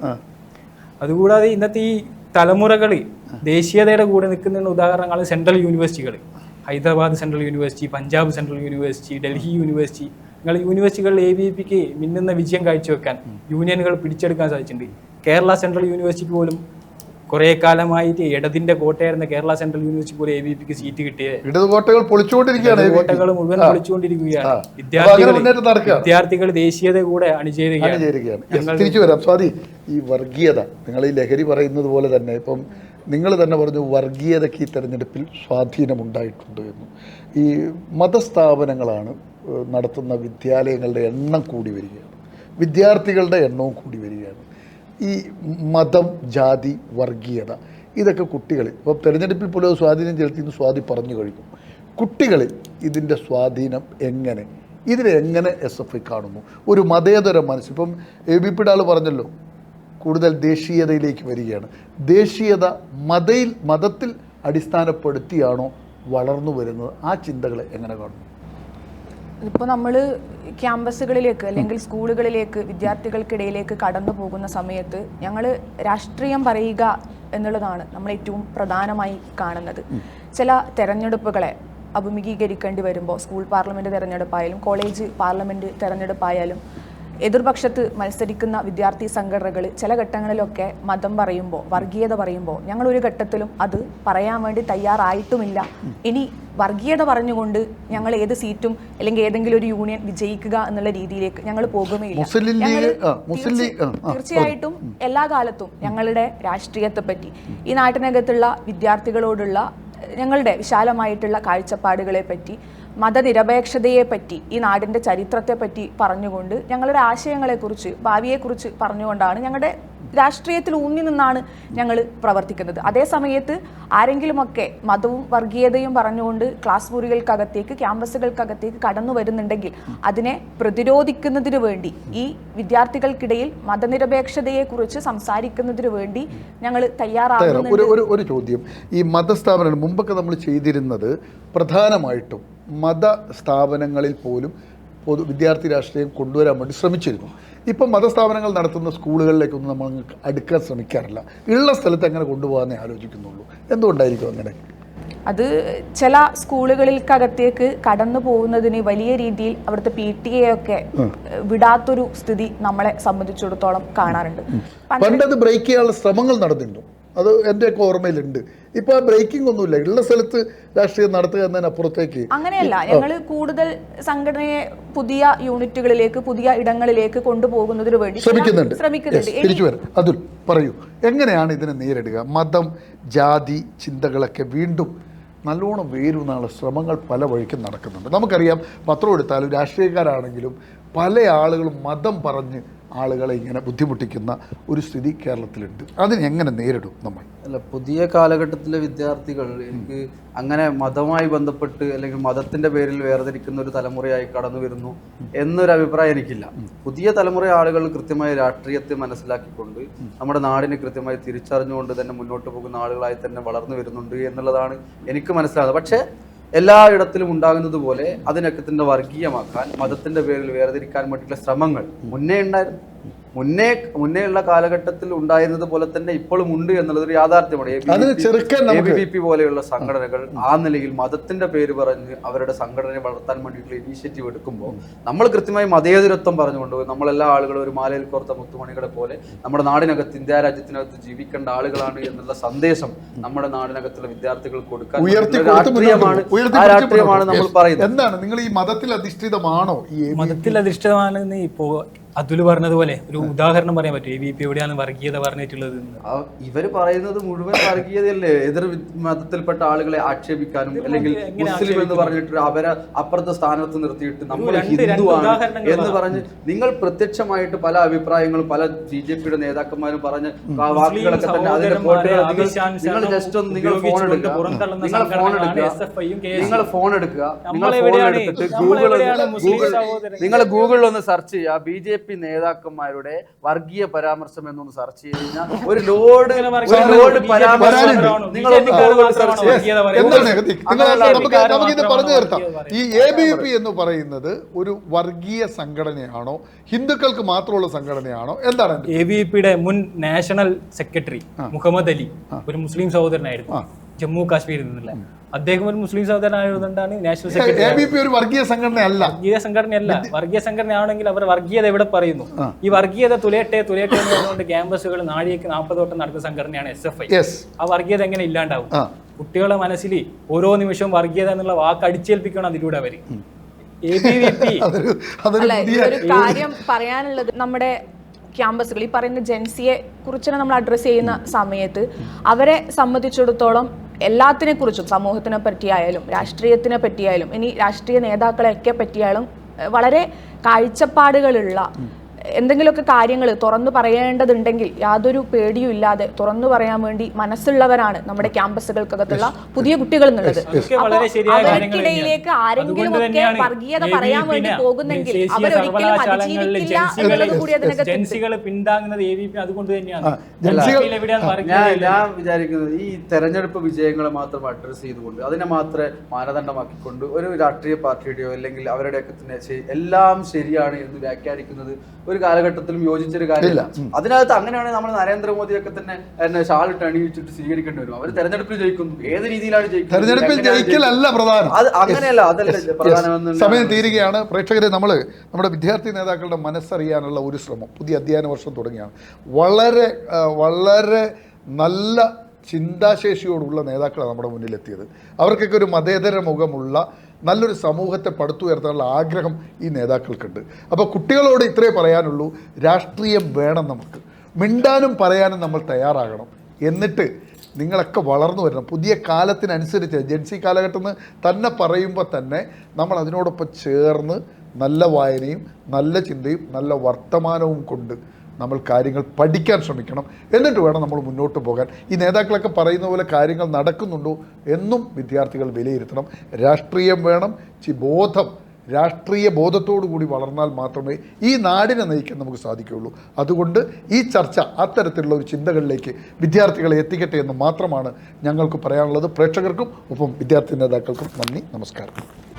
അതുകൂടാതെ ഇന്നത്തെ ഈ തലമുറകൾ ദേശീയതയുടെ കൂടെ നിൽക്കുന്ന ഉദാഹരണങ്ങൾ സെൻട്രൽ യൂണിവേഴ്സിറ്റികൾ, Hyderabad central university, Punjab central university, Delhi university, യൂണിവേഴ്സിറ്റികളിൽ ABVPക്ക് മിന്നുന്ന വിജയം കാഴ്ചവെക്കാൻ യൂണിയനുകൾ പിടിച്ചെടുക്കാൻ സാധിച്ചിട്ടുണ്ട്. കേരള സെൻട്രൽ യൂണിവേഴ്സിറ്റിക്ക് പോലും കുറെ കാലമായിട്ട് ഇടതിന്റെ കോട്ടയായിരുന്ന കേരള സെൻട്രൽ യൂണിവേഴ്സിറ്റി പോലെ ABVPക്ക് സീറ്റ് കിട്ടിയത് കോട്ടകൾ മുഴുവൻ പൊളിച്ചുകൊണ്ടിരിക്കുകയാണ്. വിദ്യാർത്ഥികൾ ദേശീയത കൂടെ അണിചേരുകയാണ്. തിരിച്ചു വരാം സ്വാതി. ഈ വർഗീയത, നിങ്ങൾ ഈ ലഹരി പറയുന്നത് പോലെ തന്നെ ഇപ്പം നിങ്ങൾ തന്നെ പറഞ്ഞു വർഗീയതയ്ക്ക് ഈ തെരഞ്ഞെടുപ്പിൽ സ്വാധീനമുണ്ടായിട്ടുണ്ട് എന്ന്. ഈ മതസ്ഥാപനങ്ങളാണ് നടത്തുന്ന വിദ്യാലയങ്ങളുടെ എണ്ണം കൂടി വരികയാണ്, വിദ്യാർത്ഥികളുടെ എണ്ണവും കൂടി വരികയാണ്. ഈ മതം, ജാതി, വർഗീയത ഇതൊക്കെ കുട്ടികളിൽ ഇപ്പം തെരഞ്ഞെടുപ്പിൽ പോലും സ്വാധീനം ചെലുത്തിയെന്ന് സ്വാതി പറഞ്ഞു കഴിഞ്ഞു. കുട്ടികളിൽ ഇതിൻ്റെ സ്വാധീനം എങ്ങനെ, ഇതിനെങ്ങനെ SFI കാണുന്നു? ഒരു മതേതര മനസ്സ്, ഇപ്പം ABVPയുടെ ആൾ പറഞ്ഞല്ലോ, കൂടുതൽ ദേശീയതയിലേക്ക് വരികയാണ്. ദേശീയത മതത്തിൽ അടിസ്ഥാനപ്പെടുത്തിയാണോ വളർന്നു വരുന്നത്? ആ ചിന്തകളെ എങ്ങനെ കാണുന്നു? ഇപ്പോൾ നമ്മൾ ക്യാമ്പസുകളിലേക്ക് അല്ലെങ്കിൽ സ്കൂളുകളിലേക്ക് വിദ്യാർത്ഥികൾക്കിടയിലേക്ക് കടന്നു പോകുന്ന സമയത്ത് ഞങ്ങൾ രാഷ്ട്രീയം പറയുക എന്നുള്ളതാണ് നമ്മൾ ഏറ്റവും പ്രധാനമായി കാണുന്നത്. ചില തെരഞ്ഞെടുപ്പുകളെ അഭിമുഖീകരിക്കേണ്ടി വരുമ്പോൾ, സ്കൂൾ പാർലമെൻറ്റ് തെരഞ്ഞെടുപ്പായാലും കോളേജ് പാർലമെൻറ്റ് തെരഞ്ഞെടുപ്പായാലും എതിർപക്ഷത്ത് മത്സരിക്കുന്ന വിദ്യാർത്ഥി സംഘടനകൾ ചില ഘട്ടങ്ങളിലൊക്കെ മതം പറയുമ്പോൾ, വർഗീയത പറയുമ്പോൾ ഞങ്ങളൊരു ഘട്ടത്തിലും അത് പറയാൻ വേണ്ടി തയ്യാറായിട്ടുമില്ല. ഇനി വർഗീയത പറഞ്ഞുകൊണ്ട് ഞങ്ങൾ ഏത് സീറ്റും അല്ലെങ്കിൽ ഏതെങ്കിലും ഒരു യൂണിയൻ വിജയിക്കുക എന്നുള്ള രീതിയിലേക്ക് ഞങ്ങൾ പോകുകയില്ല. തീർച്ചയായിട്ടും എല്ലാ കാലത്തും ഞങ്ങളുടെ രാഷ്ട്രീയത്തെ പറ്റി, ഈ നാട്ടിനകത്തുള്ള വിദ്യാർത്ഥികളോടുള്ള ഞങ്ങളുടെ വിശാലമായിട്ടുള്ള കാഴ്ചപ്പാടുകളെ പറ്റി മതനിരപേക്ഷതയെപ്പറ്റി, ഈ നാടിൻ്റെ ചരിത്രത്തെപ്പറ്റി പറഞ്ഞുകൊണ്ട് ഞങ്ങളുടെ ആശയങ്ങളെക്കുറിച്ച്, ഭാവിയെക്കുറിച്ച് പറഞ്ഞുകൊണ്ടാണ് ഞങ്ങളുടെ രാഷ്ട്രീയത്തിൽ ഊന്നി നിന്നാണ് ഞങ്ങൾ പ്രവർത്തിക്കുന്നത്. അതേ സമയത്ത് ആരെങ്കിലുമൊക്കെ മതവും വർഗീയതയും പറഞ്ഞുകൊണ്ട് ക്ലാസ് മുറികൾക്കകത്തേക്ക്, ക്യാമ്പസുകൾക്കകത്തേക്ക് കടന്നു വരുന്നുണ്ടെങ്കിൽ അതിനെ പ്രതിരോധിക്കുന്നതിന് വേണ്ടി, ഈ വിദ്യാർത്ഥികൾക്കിടയിൽ മതനിരപേക്ഷതയെക്കുറിച്ച് സംസാരിക്കുന്നതിന് വേണ്ടി ഞങ്ങൾ തയ്യാറാകുന്നുണ്ട്. ഒരു ചോദ്യം, ഈ മതസ്ഥാപനങ്ങൾ മുമ്പൊക്കെ നമ്മൾ ചെയ്തിരുന്നത് പ്രധാനമായിട്ടും മതസ്ഥാപനങ്ങളിൽ പോലും വിദ്യാർത്ഥി രാഷ്ട്രീയം കൊണ്ടുവരാൻ വേണ്ടി ശ്രമിച്ചിരുന്നു. ഇപ്പം മതസ്ഥാപനങ്ങൾ നടത്തുന്ന സ്കൂളുകളിലേക്കൊന്നും നമ്മൾ അടുക്കാൻ ശ്രമിക്കാറില്ല. ഉള്ള സ്ഥലത്ത് എങ്ങനെ കൊണ്ടുപോകാനേ ആലോചിക്കുന്നുള്ളൂ. എന്തുകൊണ്ടായിരിക്കും അങ്ങനെ? അത് ചില സ്കൂളുകൾക്കകത്തേക്ക് കടന്നു പോകുന്നതിന് വലിയ രീതിയിൽ അവിടുത്തെ PTA ഒക്കെ വിടാത്തൊരു സ്ഥിതി നമ്മളെ സംബന്ധിച്ചിടത്തോളം കാണാറുണ്ട്. പണ്ടത് ബ്രേക്ക് ചെയ്യാനുള്ള ശ്രമങ്ങൾ നടന്നിരുന്നു, അത് എൻ്റെയൊക്കെ ഓർമ്മയിലുണ്ട്. ഇപ്പൊ ബ്രേക്കിംഗ് ഒന്നുമില്ല, ഉള്ള സ്ഥലത്ത് രാഷ്ട്രീയം നടത്തുക എന്നതിനപ്പുറത്തേക്ക് അങ്ങനെയല്ല. ഞങ്ങൾ കൂടുതൽ സംഘടനയെ പുതിയ യൂണിറ്റുകളിലേക്ക്, പുതിയ ഇടങ്ങളിലേക്ക് കൊണ്ടുപോകുന്നതിന് വേണ്ടി ശ്രമിക്കുന്നുണ്ട്. തിരിച്ചു വരാം. അതുൽ പറയൂ, എങ്ങനെയാണ് ഇതിനെ നേരിടുക? മതം, ജാതി ചിന്തകളൊക്കെ വീണ്ടും നല്ലോണം വേരുന്നുള്ള ശ്രമങ്ങൾ പല വഴിക്കും നടക്കുന്നുണ്ട്. നമുക്കറിയാം, പത്രം എടുത്താലും രാഷ്ട്രീയക്കാരാണെങ്കിലും പല ആളുകളും മതം പറഞ്ഞ് ആളുകളെ ഇങ്ങനെ ബുദ്ധിമുട്ടിക്കുന്ന ഒരു സ്ഥിതി കേരളത്തിലുണ്ട്. അതിനെ എങ്ങനെ നേരിടും നമ്മൾ? അല്ല, പുതിയ കാലഘട്ടത്തിലെ വിദ്യാർത്ഥികൾ എനിക്ക് അങ്ങനെ മതവുമായി ബന്ധപ്പെട്ട് അല്ലെങ്കിൽ മതത്തിന്റെ പേരിൽ വേർതിരിക്കുന്ന ഒരു തലമുറയായി കടന്നു വരുന്നു എന്നൊരു അഭിപ്രായം എനിക്കില്ല. പുതിയ തലമുറ ആളുകൾ കൃത്യമായി രാഷ്ട്രീയത്തെ മനസ്സിലാക്കിക്കൊണ്ട് നമ്മുടെ നാടിനെ കൃത്യമായി തിരിച്ചറിഞ്ഞുകൊണ്ട് തന്നെ മുന്നോട്ട് പോകുന്ന ആളുകളായി തന്നെ വളർന്നു വരുന്നുണ്ട് എന്നുള്ളതാണ് എനിക്ക് മനസ്സിലാകുന്നത്. പക്ഷേ എല്ലായിടത്തിലും ഉണ്ടാകുന്നത് പോലെ അതിനൊക്കെ തന്നെ വർഗീയമാക്കാൻ, മതത്തിന്റെ പേരിൽ വേർതിരിക്കാൻ വേണ്ടിയിട്ടുള്ള ശ്രമങ്ങൾ മുന്നേ ഉണ്ടായിരുന്നു. മുന്നേയുള്ള കാലഘട്ടത്തിൽ ഉണ്ടായിരുന്നത് പോലെ തന്നെ ഇപ്പോഴും ഉണ്ട് എന്നുള്ളതൊരു യാഥാർത്ഥ്യമാണ്. ABVP പോലെയുള്ള സംഘടനകൾ ആ നിലയിൽ മതത്തിന്റെ പേര് പറഞ്ഞ് അവരുടെ സംഘടനയെ വളർത്താൻ വേണ്ടിയിട്ടുള്ള ഇനീഷ്യേറ്റീവ് എടുക്കുമ്പോൾ നമ്മൾ കൃത്യമായി മതേതരത്വം പറഞ്ഞുകൊണ്ട് നമ്മളെല്ലാ ആളുകളും ഒരു മാലയിൽ കോർത്ത മുത്തുമണികളെ പോലെ നമ്മുടെ നാടിനകത്ത്, ഇന്ത്യ രാജ്യത്തിനകത്ത് ജീവിക്കേണ്ട ആളുകളാണ് എന്നുള്ള സന്ദേശം നമ്മുടെ നാടിനകത്തുള്ള വിദ്യാർത്ഥികൾക്ക് കൊടുക്കാൻ രാഷ്ട്രീയമാണ് നമ്മൾ പറയുന്നത്. എന്താണ് നിങ്ങൾ ഈ മതത്തിൽ അധിഷ്ഠിതമാണോ? മതത്തിൽ അധിഷ്ഠിതമാണെന്ന് ഇപ്പോ അതുൽ പറഞ്ഞതുപോലെ ഒരു ഉദാഹരണം പറയാൻ പറ്റും. ABVP എവിടെയാണ് വർഗീയത പറഞ്ഞിട്ടുള്ളത്? ഇവര് പറയുന്നത് മുഴുവൻ വർഗീയതയല്ലേ. എതിർ മതത്തിൽപ്പെട്ട ആളുകളെ ആക്ഷേപിക്കാനും അല്ലെങ്കിൽ മുസ്ലിം എന്ന് പറഞ്ഞിട്ട് അവരെ അപ്പുറത്തെ സ്ഥാനത്ത് നിർത്തിയിട്ട് നമ്മൾ ഹിന്ദുവാണ് എന്ന് പറഞ്ഞ് നിങ്ങൾ പ്രത്യക്ഷമായിട്ട് പല അഭിപ്രായങ്ങളും പല BJPയുടെ നേതാക്കന്മാരും പറഞ്ഞ വാക്കുകളൊക്കെ തന്നെ അതിന്റെ നിങ്ങൾ ജസ്റ്റ് ഒന്ന് നിങ്ങൾ ഫോൺ എടുക്കുക നിങ്ങൾ ഗൂഗിളിൽ ഒന്ന് സെർച്ച് ചെയ്യുക BJP നേതാക്കന്മാരുടെ വർഗീയ പരാമർശം എന്നൊന്ന് സെർച്ച് ചെയ്ത് കഴിഞ്ഞാൽ ഒരു ലോഡ് പരാമർശം പറഞ്ഞു തീർത്താം. ഈ ABVP എന്ന് പറയുന്നത് ഒരു വർഗീയ സംഘടനയാണോ, ഹിന്ദുക്കൾക്ക് മാത്രമുള്ള സംഘടനയാണോ, എന്താണ്? ABVPയുടെ മുൻ നാഷണൽ സെക്രട്ടറി മുഹമ്മദ് അലി ഒരു മുസ്ലിം സഹോദരനായിരുന്നു, ജമ്മു കാശ്മീരിൽ നിന്നുള്ള. അദ്ദേഹം ഒരു മുസ്ലിം സഹോദരനായതുകൊണ്ടാണ് നാഷണൽ സെക്രട്ടറി. ABVP ഒരു വർഗീയ സംഘടനയല്ല. വർഗീയ സംഘടനയാണെങ്കിൽ അവർ വർഗീയത എവിടെ പറയുന്നു? ഈ വർഗീയത തുലയട്ടെ എന്ന് പറഞ്ഞുകൊണ്ട് ക്യാമ്പസുകൾ നാഴികയ്ക്ക് 40 വട്ടം നടക്കുന്ന സംഘടനയാണ് SFI. ആ വർഗീയത എങ്ങനെ ഇല്ലാണ്ടാവും? കുട്ടികളുടെ മനസ്സിൽ ഓരോ നിമിഷവും വർഗീയത എന്നുള്ള വാക്ക് അടിച്ചേൽപ്പിക്കണം അതിലൂടെ അവര്. ABVP ഒരു കാര്യം പറയാനുള്ളത്, നമ്മുടെ ക്യാമ്പസുകൾ, ഈ പറയുന്ന ജെൻസിയെ കുറിച്ച് നമ്മൾ അഡ്രസ്സ് ചെയ്യുന്ന സമയത്ത് അവരെ സംബന്ധിച്ചിടത്തോളം എല്ലാത്തിനെ കുറിച്ചും, സമൂഹത്തിനെ പറ്റിയായാലും രാഷ്ട്രീയത്തിനെ പറ്റിയായാലും ഇനി രാഷ്ട്രീയ നേതാക്കളെയൊക്കെ പറ്റിയാലും വളരെ കാഴ്ചപ്പാടുകളുള്ള എന്തെങ്കിലുമൊക്കെ കാര്യങ്ങൾ തുറന്നു പറയേണ്ടതുണ്ടെങ്കിൽ യാതൊരു പേടിയും ഇല്ലാതെ തുറന്നു പറയാൻ വേണ്ടി മനസ്സുള്ളവരാണ് നമ്മുടെ ക്യാമ്പസുകൾക്കകത്തുള്ള പുതിയ കുട്ടികൾ എന്നുള്ളത്. അവർക്കിടയിലേക്ക് ആരെങ്കിലും ഒക്കെ വർഗീയത പറയാൻ വേണ്ടി പോകുന്നെങ്കിൽ അവരൊരിക്കലും അതിജീവിക്കില്ല എന്നുള്ളത് കൂടി ഞാൻ വിചാരിക്കുന്നത് ഈ തെരഞ്ഞെടുപ്പ് വിജയങ്ങളെ മാത്രം അഡ്രസ് ചെയ്തുകൊണ്ട് അതിനെ മാത്രമേ മാനദണ്ഡമാക്കിക്കൊണ്ട് ഒരു രാഷ്ട്രീയ പാർട്ടിയുടെയോ അല്ലെങ്കിൽ അവരുടെയൊക്കെ തന്നെ എല്ലാം ശരിയാണ് എന്ന് വ്യാഖ്യാനിക്കുന്നത് ഒരു കാലഘട്ടത്തിലും യോജിച്ചൊരു കാര്യമില്ല. അതിനകത്ത് അങ്ങനെയാണെങ്കിൽ നമ്മൾ നരേന്ദ്രമോദിയൊക്കെ തന്നെ ഷാളിട്ട് അണിയിച്ചിട്ട് സ്വീകരിക്കേണ്ടി വരും. അവർ തെരഞ്ഞെടുപ്പിൽ ജയിക്കുന്നു, ഏത് രീതിയിലാണ് ജയിക്കുന്നത്? അങ്ങനെയല്ല, അതല്ല പ്രധാനമെന്ന്. സമയം തീരുകയാണ്. പ്രേക്ഷകരെ, നമ്മുടെ വിദ്യാർത്ഥി നേതാക്കളുടെ മനസ്സറിയാനുള്ള ഒരു ശ്രമം പുതിയ അധ്യയന വർഷം തുടങ്ങിയാണ്. വളരെ വളരെ നല്ല ചിന്താശേഷിയോടുള്ള നേതാക്കളാണ് നമ്മുടെ മുന്നിലെത്തിയത്. അവർക്കൊക്കെ ഒരു മതേതര മുഖമുള്ള നല്ലൊരു സമൂഹത്തെ പടുത്തുയർത്താനുള്ള ആഗ്രഹം ഈ നേതാക്കൾക്കുണ്ട്. അപ്പോൾ കുട്ടികളോട് ഇത്രേ പറയാനുള്ളൂ, രാഷ്ട്രീയം വേണം, നമുക്ക് മിണ്ടാനും പറയാനും നമ്മൾ തയ്യാറാകണം. എന്നിട്ട് നിങ്ങളൊക്കെ വളർന്നു വരണം. പുതിയ കാലത്തിനനുസരിച്ച് ജെൻസി കാലഘട്ടം എന്ന് തന്നെ പറയുമ്പോൾ തന്നെ നമ്മൾ അതിനോടൊപ്പം ചേർന്ന് നല്ല വായനയും നല്ല ചിന്തയും നല്ല വർത്തമാനവും കൊണ്ട് നമ്മൾ കാര്യങ്ങൾ പഠിക്കാൻ ശ്രമിക്കണം. എന്നിട്ട് വേണം നമ്മൾ മുന്നോട്ട് പോകാൻ. ഈ നേതാക്കളൊക്കെ പറയുന്ന പോലെ കാര്യങ്ങൾ നടക്കുന്നുണ്ടോ എന്നും വിദ്യാർത്ഥികൾ വിലയിരുത്തണം. രാഷ്ട്രീയം വേണം, രാഷ്ട്രീയ ബോധത്തോടു കൂടി വളർന്നാൽ മാത്രമേ ഈ നാടിനെ നയിക്കാൻ നമുക്ക് സാധിക്കുകയുള്ളൂ. അതുകൊണ്ട് ഈ ചർച്ച അത്തരത്തിലുള്ള ഒരു ചിന്തകളിലേക്ക് വിദ്യാർത്ഥികളെ എത്തിക്കട്ടെ എന്ന് മാത്രമാണ് ഞങ്ങൾക്ക് പറയാനുള്ളത്. പ്രേക്ഷകർക്കും ഒപ്പം വിദ്യാർത്ഥി നേതാക്കൾക്കും നന്ദി, നമസ്കാരം.